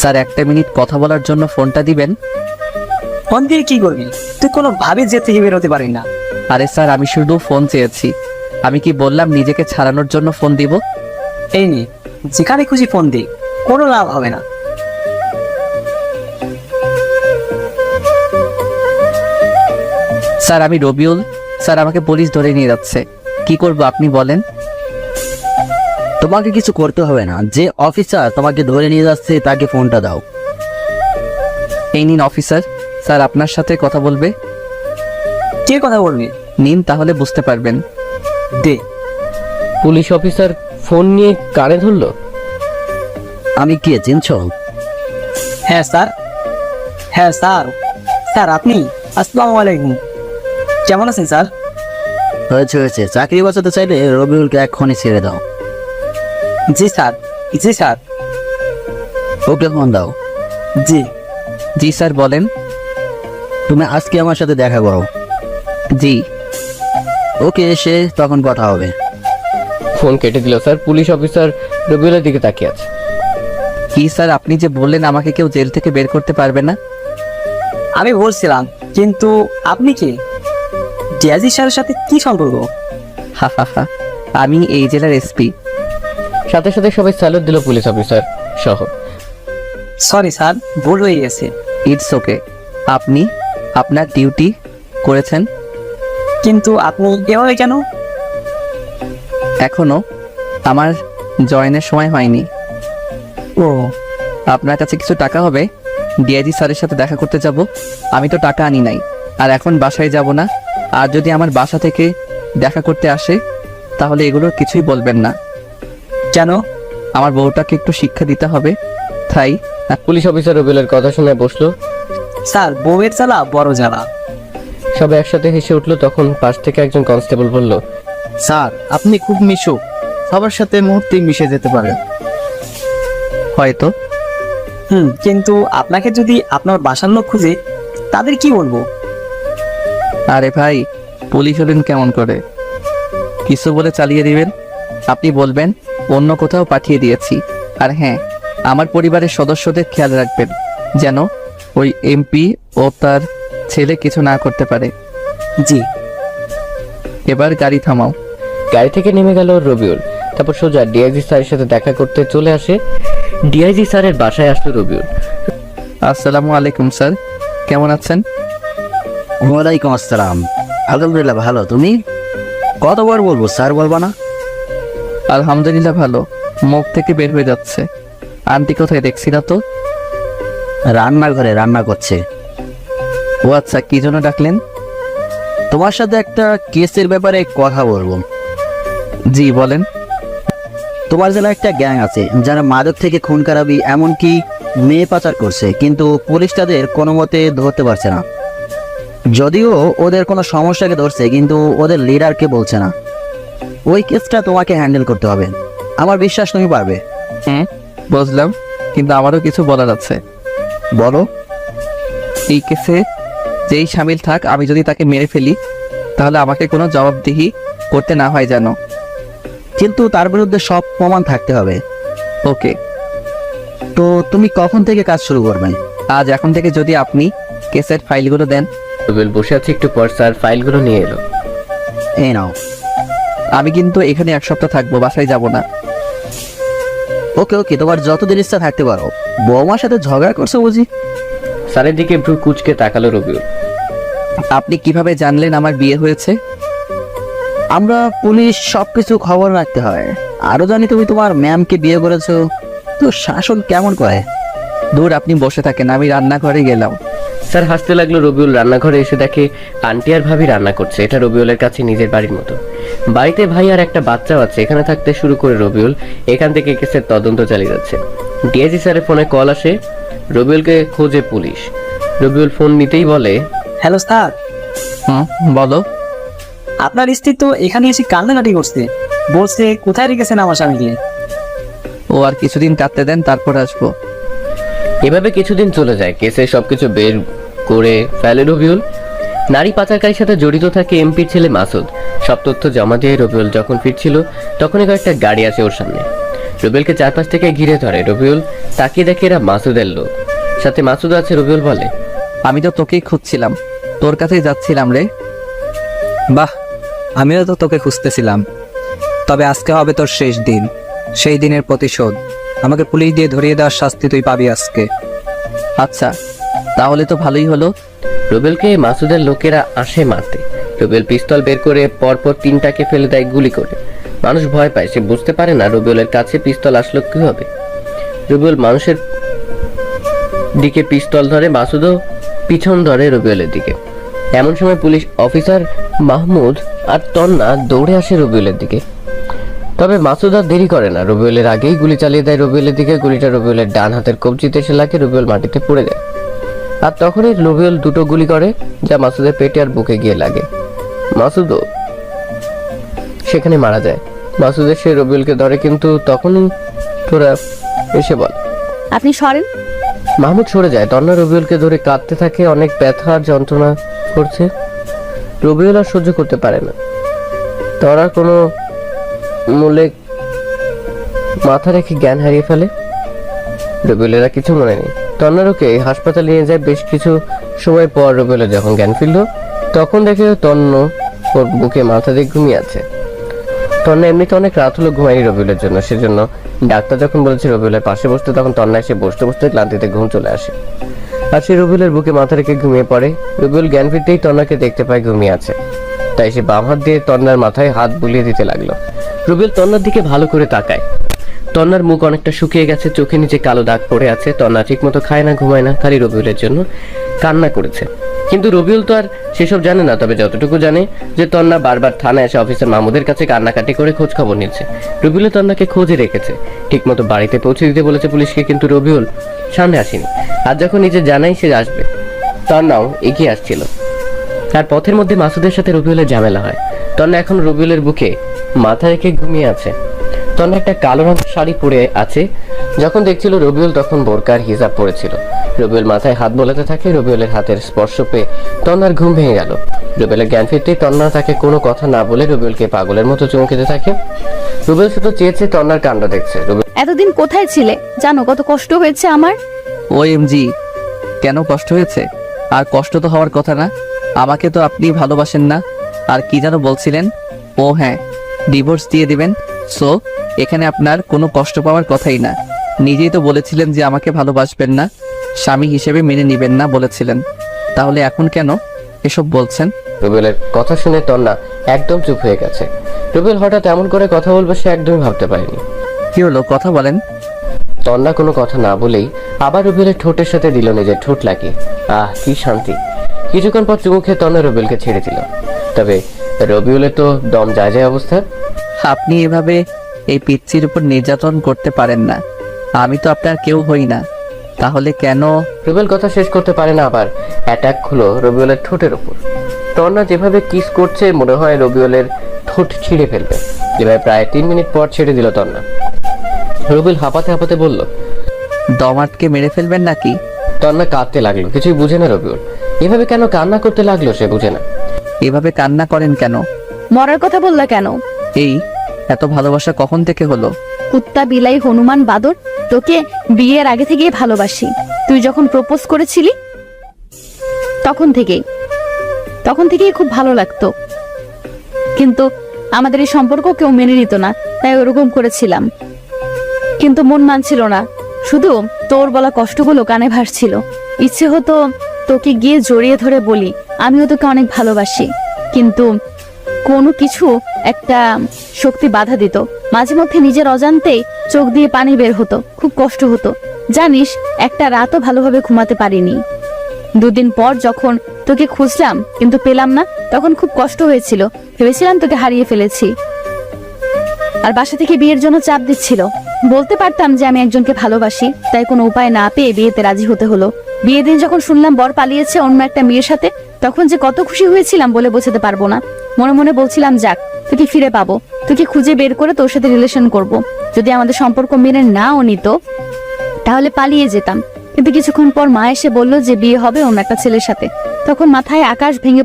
স্যার, একটা মিনিট কথা বলার জন্য ফোনটা দিবেন? ফোন দিয়ে কি করবি? তুই কোনো ভাবে যে থেকে বেরোতে পারি না। আরে স্যার, আমি শুধু ফোন চেয়েছি। আমি কি বললাম নিজেকে ছাড়ানোর জন্য ফোন দিব? এই নে, যেখানে খুশি ফোন দে, কোনো লাভ হবে না। স্যার, আমি রবিউল। স্যার, আমাকে পুলিশ ধরে নিয়ে যাচ্ছে। কি করব আপনি বলেন? তোমাকে কিছু করতে হবে না, যে অফিসার তোমাকে ধরে নিয়ে যাচ্ছে তাকে ফোনটা দাও। এই নিন অফিসার। স্যার আপনার সাথে কথা বলবে। কে কথা বলবি? নিন, তাহলে বুঝতে পারবেন। দে। পুলিশ অফিসার ফোন নিয়ে কানে ধরলো। আমি কে চিনছ? হ্যাঁ স্যার। হ্যাঁ স্যার। স্যার আপনি? আসসালামু আলাইকুম। কেমন আছেন স্যার? হয়েছে হয়েছে, চাকরি বাঁচাতে চাইলে রবিউলকে এক্ষুনি ছেড়ে দাও। জি স্যার। জি স্যার। ওকে ফোন দাও। জি। জি স্যার, বলেন। তুমি আজকে আমার সাথে দেখা করো। জি। ওকে, এসে তখন কথা হবে। ফোন কেটে দিল স্যার। পুলিশ অফিসার রবিউলের দিকে তাকিয়ে আছে। কি স্যার, আপনি যে বললেন আমাকে কেউ জেল থেকে বের করতে পারবে না? আমি বলছিলাম, কিন্তু আপনি কি? ডিআইজি স্যারের সাথে কি সম্পর্ক? হা হা হা, আমি এই জেলার এসপি। সাথে সাথে সবাই স্যালুট দিল পুলিশ অফিসার সহ। সরি স্যার, ভুল হয়ে গেছে। It's okay. আপনি আপনার ডিউটি করেছেন। কিন্তু আপনি এভাবে কেন? এখনো আমার জয়েনের সময় হয়নি। ও, আপনার কাছে কিছু টাকা হবে? ডিআইজি স্যারের সাথে দেখা করতে যাব। আমি তো টাকা আনি নাই, আর এখন বাসায় যাব না। আর যদি আমার বাসা থেকে দেখা করতে আসে তাহলে এগুলোর কিছুই বলবেন না। কেন? আমার বউটাকে একটু শিক্ষা দিতে হবে। তাই পুলিশ অফিসার রবিউলের কথা শুনে বসলো। স্যার বউয়ের জ্বালা বড় জ্বালা। সবাই একসাথে হেসে উঠলো। তখন পাশ থেকে একজন কনস্টেবল বলল, স্যার আপনি খুব মিশুক, সবার সাথে মুহূর্তেই মিশে যেতে পারেন। হয়তো। কিন্তু আপনাকে যদি আপনার বাসার লোক খুঁজে, তাদের কি বলবো? আরে ভাই, পুলিশ হলেন কেমন করে? কিছু বলে চালিয়ে দিবেন। আপনি বলবেন অন্য কোথাও পাঠিয়ে দিয়েছি। আর হ্যাঁ, আমার পরিবারের সদস্যদের খেয়াল রাখবেন যেন ওই এমপি ও তার ছেলে কিছু না করতে পারে। জি। এবার গাড়ি থামাও। গাড়ি থেকে নেমে গেল রবিউল। তারপর সোজা ডিআইজি স্যারের সাথে দেখা করতে চলে আসে। ডিআইজি স্যারের বাসায় আসলো রবিউল। আসসালামু আলাইকুম স্যার, কেমন আছেন? ওয়ালাইকুম আসসালাম। আলহামদুলিল্লাহ ভালো, তুমি? কতবার বলবো স্যার বলবা না? আলহামদুলিল্লাহ ভালো। মুখ থেকে বের হয়ে যাচ্ছে। আন্টি কোথায় দেখছি না তো? রান্নাঘরে রান্না করছে। ও আচ্ছা, কি জন্য ডাকলেন? তোমার সাথে একটা কেসের ব্যাপারে কথা বলবো। জি বলেন। তোমার জেলায় একটা গ্যাং আছে যারা মাদক থেকে খুন খারাপি এমনকি মেয়ে পাচার করছে, কিন্তু পুলিশ তাদের কোনো মতে ধরতে পারছে না। যদিও ওদের কোনো সমস্যাকে ধরছে, কিন্তু ওদের লিডারকে বলছে না। ওই কেসটা তোমাকে হ্যান্ডেল করতে হবে। আমার বিশ্বাস তুমি পারবে। হ্যাঁ বুঝলাম, কিন্তু আমারও কিছু বলার আছে। বলো। এই কেসে যেই সামিল থাক, আমি যদি তাকে মেরে ফেলি তাহলে আমাকে কোনো জবাবদিহি করতে না হয় যেন। কিন্তু তার বিরুদ্ধে সব প্রমাণ থাকতে হবে। ওকে। তো তুমি কখন থেকে কাজ শুরু করবে? আজ এখন থেকে যদি আপনি কেসের ফাইলগুলো দেন। রবিউল বসে আছে, একটু পর স্যার ফাইলগুলো নিয়ে এলো। এই নাও। আমি কিন্তু এখানে 1 সপ্তাহ থাকবো, বাসায় যাব না। ওকে ওকে, তোমার যতদিন ইচ্ছা থাকতে পারো। বৌমার সাথে ঝগড়া করছো বুঝি? স্যারের দিকে ভ্রু কুচকে তাকালো রবিউল। আপনি কিভাবে জানলেন আমার বিয়ে হয়েছে? আমরা পুলিশ সবকিছু খবর রাখতে হয়। আরো জানি তুমি তোমার ম্যামকে বিয়ে করেছো। তো শাসন কেমন করে? দূর, আপনি বসে থাকেন, আমি রান্নাঘরে গেলাম। স্যার হাসতে লাগলো। রবিউল রান্নাঘরে এসে দেখে আন্টি আর ভাবি রান্না করছে। এটা রবিউলের কাছে নিজের বাড়ির মতো। বাড়িতে ভাই আর একটা বাচ্চাও আছে। এখানে থাকতে শুরু করে রবিউল এখান থেকে কেসের তদন্ত চালিয়ে যাচ্ছে। ডিআইজি স্যারের ফোনে কল আসে। রবিউলকে খোঁজে পুলিশ। রবিউল ফোন নিতেই বলে, হ্যালো স্যার। বলো। আপনার স্ত্রী তো এখানে এসে কান্নাকাটি করছে, বলছে কোথায় রেখেছেন আমার স্বামীকে। ও আর কিছুদিন কাটতে দেন, তারপর আসবো। এভাবে কিছুদিন চলে যায়। কেসে সবকিছু বের করে ফেলে রবিউল। নারী পাচারকারীর সাথে জড়িত থাকে এমপির ছেলে মাসুদ। সব তথ্য জমা দিয়ে রবিউল যখন ফিরছিল, তখনই কয়েকটা গাড়ি আসে ওর সামনে। রবিউলকে চারপাশ থেকে ঘিরে ধরে। রবিউল তাকিয়ে দেখে এরা মাসুদের লোক। সাথে মাসুদ আছে। রবিউল বলে, আমি তো তোকেই খুঁজছিলাম, তোর কাছেই যাচ্ছিলাম রে। বাহ, আমিও তো তোকে খুঁজতেছিলাম। তবে আজকে হবে তোর শেষ দিন। সেই দিনের প্রতিশোধ। আমাকে পুলিশ দিয়ে ধরিয়ে দেওয়ার শাস্তি তুই পাবি আজকে। আচ্ছা, তাহলে তো ভালোই হলো। রবিউলকে মাসুদের লোকেরা আসে মারতে। রবিউল পিস্তল বের করে পরপর 3টাকে ফেলে দেয় গুলি করে। মানুষ ভয় পায়। সে বুঝতে পারে না রবিউলের কাছে পিস্তল আসলো কিভাবে। রবিউল মানুষের দিকে পিস্তল ধরে, মাসুদও পিছন ধরে রবিউলের দিকে। এমন সময় পুলিশ অফিসার মাহমুদ আর তন্না দৌড়ে আসে রবিউলের দিকে। তবে মাসুদ আর দেরি করে না, রবিউলের আগেই গুলি চালিয়ে দেয় রবিউলের দিকে। গুলিটা রবিউলের ডান হাতের কবজিতে এসে লাগে। রবিউল মাটিতে পড়ে যায়। আর তখনই রবিউল 2টো গুলি করে, যা মাসুদের পেটে আর বুকে গিয়ে লাগে। মাসুদও সেখানে মারা যায়। মাসুদ এসে রবিউলকে ধরে, কিন্তু তখনই তোরা এসে বল, আপনি সরেন। মাহমুদ সরে যায়। তন্না রবিউলকে ধরে কাঁদতে থাকে। অনেক ব্যথা আর যন্ত্রণা করছে। রবিউল আর সহ্য করতে পারে না। তোরা কোনো মূলে মাথা রেখে জ্ঞান হারিয়ে ফেলে। রবিউলেরা কিছু মনে নেই। তন্নারকে হাসপাতালে নিয়ে যায়। বেশ কিছু সময় পর রবিউলের যখন জ্ঞান ফিরল, তখন দেখে তন্ন ওর বুকে মাথা দিয়ে ঘুমিয়ে আছে। তন্না এমনিতে অনেক রাত হলো ঘুমায়নি রবিউলের জন্য। সেজন্য ডাক্তার যখন বলেছে রবিউলের পাশে বসতে, তখন তন্না এসে বসতে বসতে ক্লান্তিতে ঘুম চলে আসে। আর সে রবিউলের বুকে মাথা রেখে ঘুমিয়ে পড়ে। রবিউল জ্ঞান ফিরতেই তন্নাকে দেখতে পায় ঘুমিয়ে আছে। তাই সে বাম হাত দিয়ে তন্নার মাথায় হাত বুলিয়ে দিতে লাগলো। রবিউল তন্নার দিকে ভালো করে তাকায়। তন্নার মুখ অনেকটা শুকিয়ে গেছে, চোখে নিচে কালো দাগ পড়ে আছে। তন্না ঠিক মতো খায় না, ঘুমায় না, খালি রবিউলের জন্য কান্না করেছে। কিন্তু রবিউল তো আর সেসব জানে না। তবে যতটুকু জানে যে তন্না বারবার থানায় এসে অফিসার মাহমুদের কাছে কান্নাকাটি করে খোঁজ খবর নিচ্ছে। রবিউল তন্নাকে খোঁজে রেখেছে, ঠিকমতো বাড়িতে পৌঁছে দিতে বলেছে পুলিশকে, কিন্তু রবিউল সামনে আসেনি। আর যখন নিজে জানাই সে আসবে, তন্নাও এগিয়ে আসছিল। তার পথের মধ্যে মাসুদের সাথে রবিউলের ঝামেলা হয়। তন্না এখন রবিউলের বুকে মাথা রেখে ঘুমিয়ে আছে। তন্না একটা কালো রঙের শাড়ি পরে আছে। যখন দেখছিল রবিউল তখন বোরকার হিজাব পরেছিল। রবিউল মাথায় হাত বোলাতে থাকে। রবিউলের হাতের স্পর্শ পেয়ে তন্নার ঘুম ভেঙে গেল। রবিউলের জ্ঞান ফিরতেই তন্না তাকে কোনো কথা না বলে রবিউলকে পাগলের মতো চুমু খেতে থাকে। রবিউল শুধু চেয়েছে তন্নার কাণ্ড দেখছে। এতদিন কোথায় ছিলে জানো? কত কষ্ট হয়েছে আমার। OMG, কেন কষ্ট হয়েছে? আর কষ্ট তো হওয়ার কথা না। আমাকে তো আপনি ভালোবাসেন না। আর কি যেন বলছিলেন? ও হ্যাঁ, ডিভোর্স দিয়ে দিবেন। সো এখানে আপনার কোনো কষ্ট পাওয়ার কথাই না। নিজেই তো বলেছিলেন যে আমাকে ভালোবাসবেন না, স্বামী হিসেবে মেনে নিবেন না বলেছিলেন। তাহলে এখন কেন এসব বলছেন? রবিউলের কথা শুনে তন্না একদম চুপ হয়ে গেছে। রবিউল হঠাৎ এমন করে কথা বলবে সে একদমই ভাবতে পারেনি। কি হলো, কথা বলেন। তন্না কোনো কথা না বলেই আবার রবিউলের ঠোঁটের সাথে দিল নিজের ঠোঁট লাগিয়ে। আহ, কি শান্তি। কিছুক্ষণ পর চুমু খেয়ে তন্না রবিউলকে ছেড়ে দিল। তবে রবিউলের তো দম যায় যায় অবস্থা। আপনি এভাবে এই পিচ্চির উপর নির্যাতন করতে পারেন না। আমি তো আপনার কেউ হই না, তাহলে কেন? রবিউল কথা শেষ করতে পারে না, আবার অ্যাটাক হলো রবিউলের ঠোঁটের উপর। তন্না যেভাবে কিস করছে মনে হয় রবিউলের ঠোঁট ছিঁড়ে ফেলবে। যেভাবে প্রায় 3 মিনিট পর ছেড়ে দিল তন্না। রবিউল হাঁপাতে হাঁপাতে বলল, দম আটকে মেরে ফেলবেন নাকি? তন্না কাঁদতে লাগলো। কিছুই বুঝে না রবিউল। এভাবে কেন কান্না করতে লাগলো সে বুঝে না। এভাবে কান্না করেন কেন? মরার কথা বললা কেন? এই এত ভালোবাসা কখন থেকে হলো? কুত্তা, বিলাই, হনুমান, বাদর, তোকে বিয়ের আগে থেকেই ভালোবাসি। তুই যখন প্রপোজ করেছিলি তখন থেকেই খুব ভালো লাগতো। কিন্তু আমাদের এই সম্পর্ক কেউ মেনে নিত না, তাই ওরকম করেছিলাম। কিন্তু মন মানছিল না, শুধু তোর বলা কষ্টগুলো কানে ভাসছিল। ইচ্ছে হতো তোকে গিয়ে জড়িয়ে ধরে বলি আমিও তোকে অনেক ভালোবাসি, কিন্তু কোনো কিছু একটা শক্তি বাধা দিত। মাঝে মধ্যে নিজের অজান্তেই চোখ দিয়ে পানি বের হতো, খুব কষ্ট হতো। জানিস, একটা রাতও ভালোভাবে ঘুমাতে পারিনি। 2 দিন পর যখন তোকে খুঁজলাম কিন্তু পেলাম না, তখন খুব কষ্ট হয়েছিল। ভেবেছিলাম তোকে হারিয়ে ফেলেছি। আর বাসা থেকে বিয়ের জন্য চাপ দিচ্ছিল। বলতে পারতাম যে আমি একজনকে ভালোবাসি, তাই কোনো উপায় না পেয়ে বিয়েতে রাজি হতে হলো। বিয়ের দিন যখন শুনলাম বর পালিয়েছে অন্য একটা মেয়ের সাথে, তখন যে কত খুশি হয়েছিলাম বলে বোঝাতে পারবো না। মনে মনে বলছিলাম, যাক, তোকে ফিরে পাবো, তোকে খুঁজে বের করে তোর সাথে রিলেশন করব। যদি আমাদের সম্পর্ক মেনে নাও নিত তাহলে পালিয়ে যেতাম। কিন্তু কিছুক্ষণ পর মা এসে বলল যে বিয়ে হবে অন্য একটা ছেলের সাথে। তখন মাথায় আকাশ ভেঙে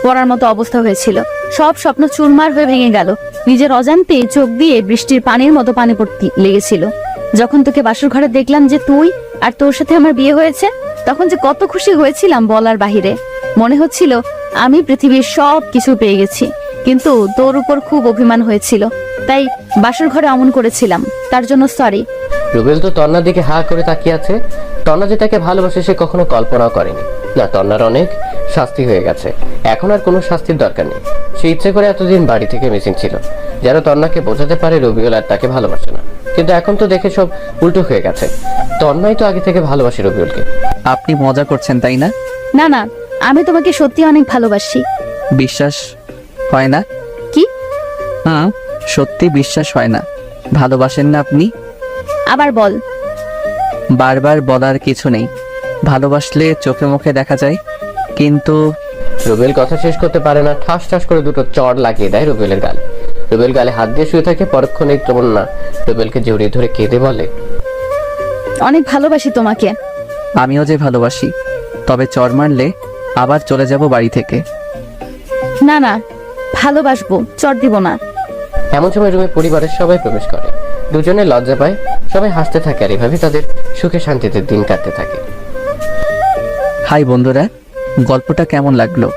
পড়ার মতো অবস্থা হয়েছিল। সব স্বপ্ন চুরমার হয়ে ভেঙে গেল। নিজের অজান্তে চোখ দিয়ে বৃষ্টির পানির মতো পানি পড়তে লেগেছিল। যখন তোকে বাসর ঘরে দেখলাম যে তুই আর তোর সাথে আমার বিয়ে হয়েছে, তখন যে কত খুশি হয়েছিলাম বলার বাহিরে। মনে হচ্ছিল আমি পৃথিবীর সব কিছু পেয়ে গেছি। কিন্তু তোর উপর খুব অভিমান হয়েছিল, তাই বাসর ঘরে অমন করেছিলাম। তার জন্য সরি। রুবেল তো তন্নার দিকে হা করে তাকিয়ে আছে। তন্না যে তাকে ভালোবাসে সে কখনো কল্পনাও করেনি। না, তন্নার অনেক শাস্তি হয়ে গেছে, এখন আর কোনো শাস্তির দরকার নেই। সে ইচ্ছে করে এতদিন বাড়ি থেকে মিসিং ছিল, যেন তন্নাকে বোঝাতে পারে রবিউল আর তাকে ভালোবাসে না। কিন্তু এখন তো দেখে সব উল্টো হয়ে গেছে। তন্নাই তো আগে থেকে ভালোবাসে রবিউলকে। আপনি মজা করছেন তাই না? না না, আমি তোমাকে সত্যি অনেক ভালোবাসি। বিশ্বাস হয় না? কি? হ্যাঁ, সত্যি বিশ্বাস হয় না। ভালোবাসেন না আপনি? আবার বল। বারবার বলার কিছু নেই। ভালোবাসলে চোখে মুখে দেখা যায়, কিন্তু রুবেল কথা শেষ করতে পারে না। ঠাস ঠাস করে দুটো চড় লাগিয়ে দেয় রুবেলের গালে। রুবেল গালে হাত দিয়ে শুয়ে থাকে। পরক্ষণে তমন্না রুবেলকে জড়িয়ে ধরে কেঁদে বলে, অনেক ভালোবাসি তোমাকে। আমিও যে ভালোবাসি, তবে চড় মারলে আবার চলে যাব বাড়ি থেকে। না না, ভালোবাসবো, চট দিব না। এমন সময় রুমে পরিবারের সবাই প্রবেশ করে। দুজনে লজ্জা পায়, সবাই হাসতে থাকে আর এভাবে তাদের সুখে শান্তিতে দিন কাটতে থাকে। হাই বন্ধুরা, গল্পটা কেমন লাগলো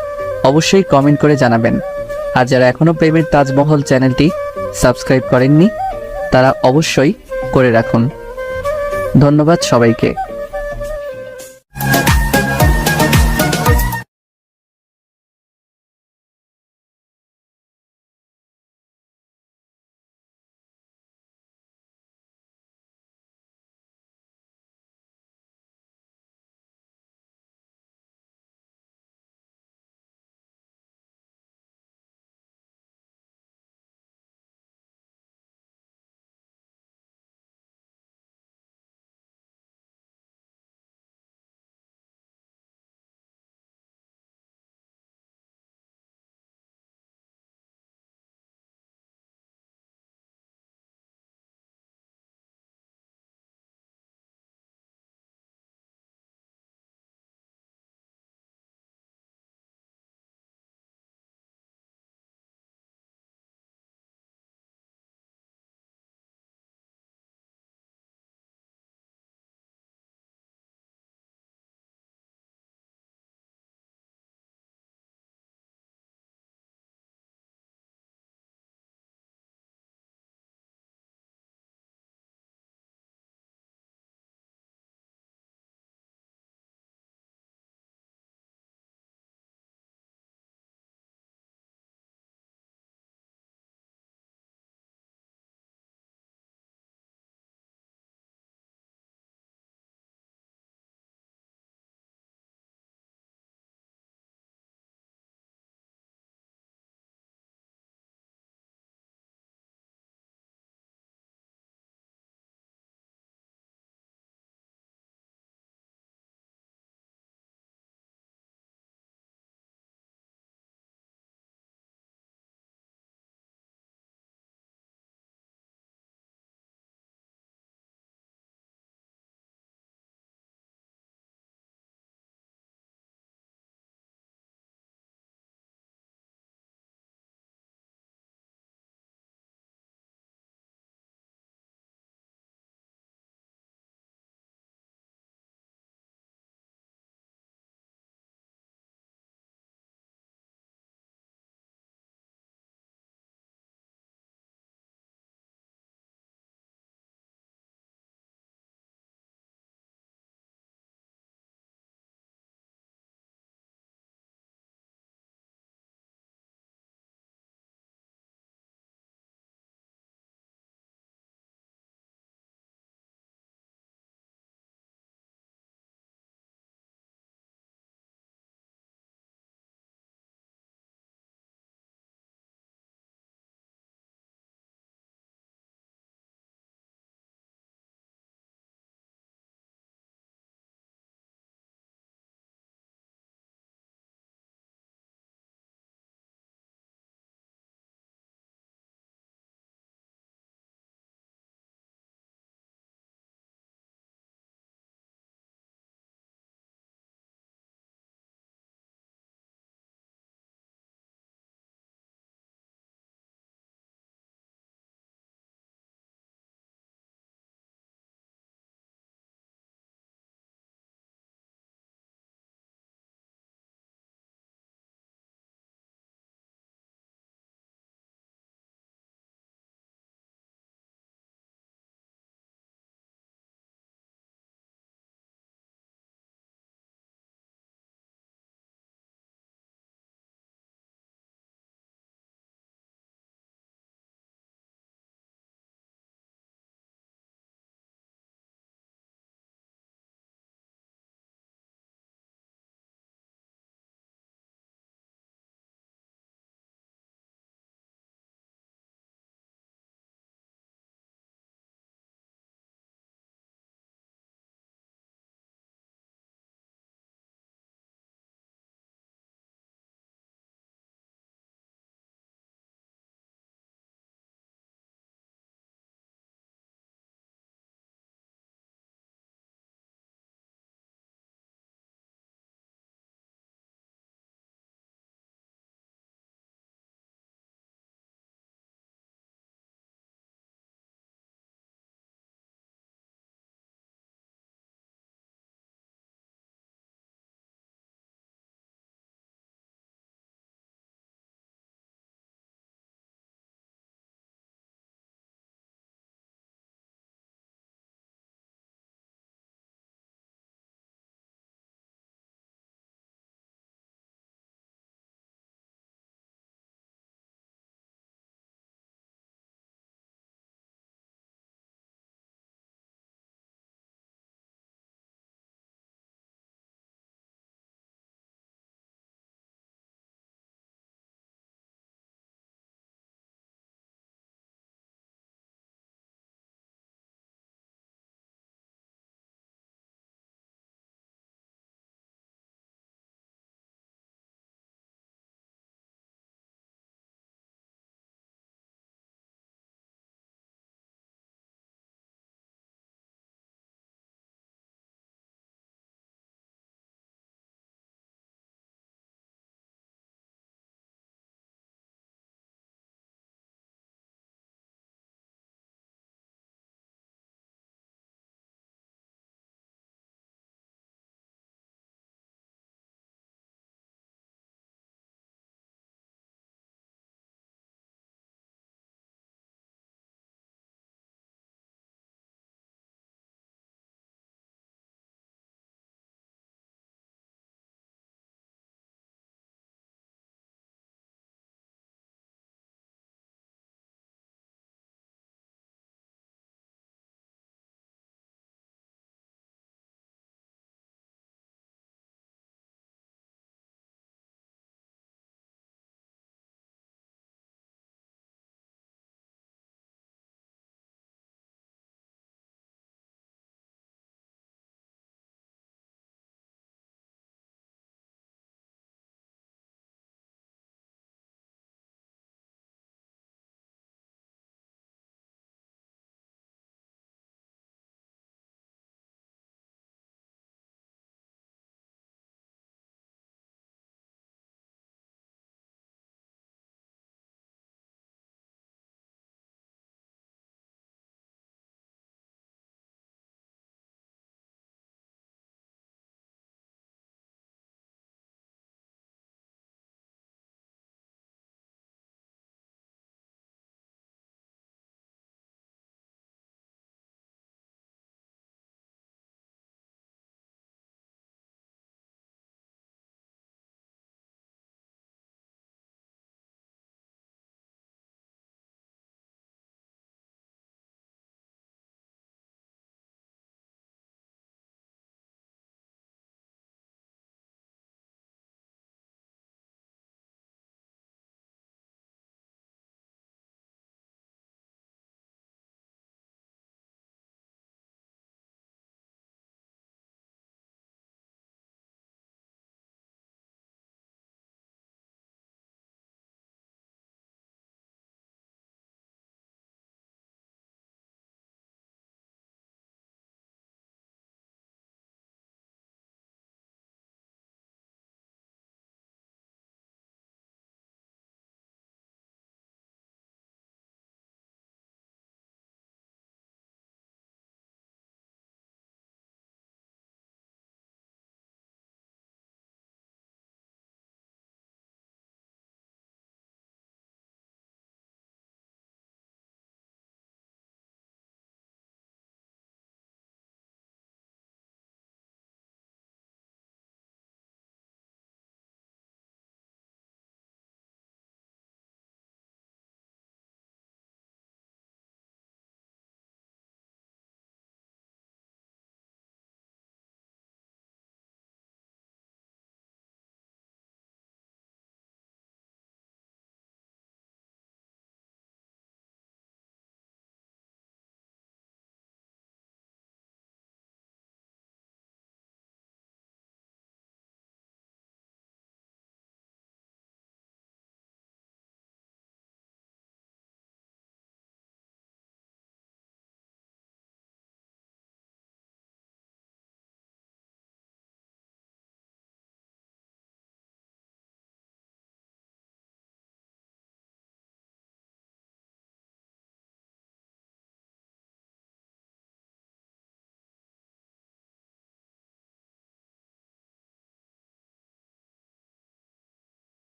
অবশ্যই কমেন্ট করে জানাবেন। আর যারা এখনো প্রেমের তাজমহল চ্যানেলটি সাবস্ক্রাইব করেননি তারা অবশ্যই করে রাখুন। ধন্যবাদ সবাইকে।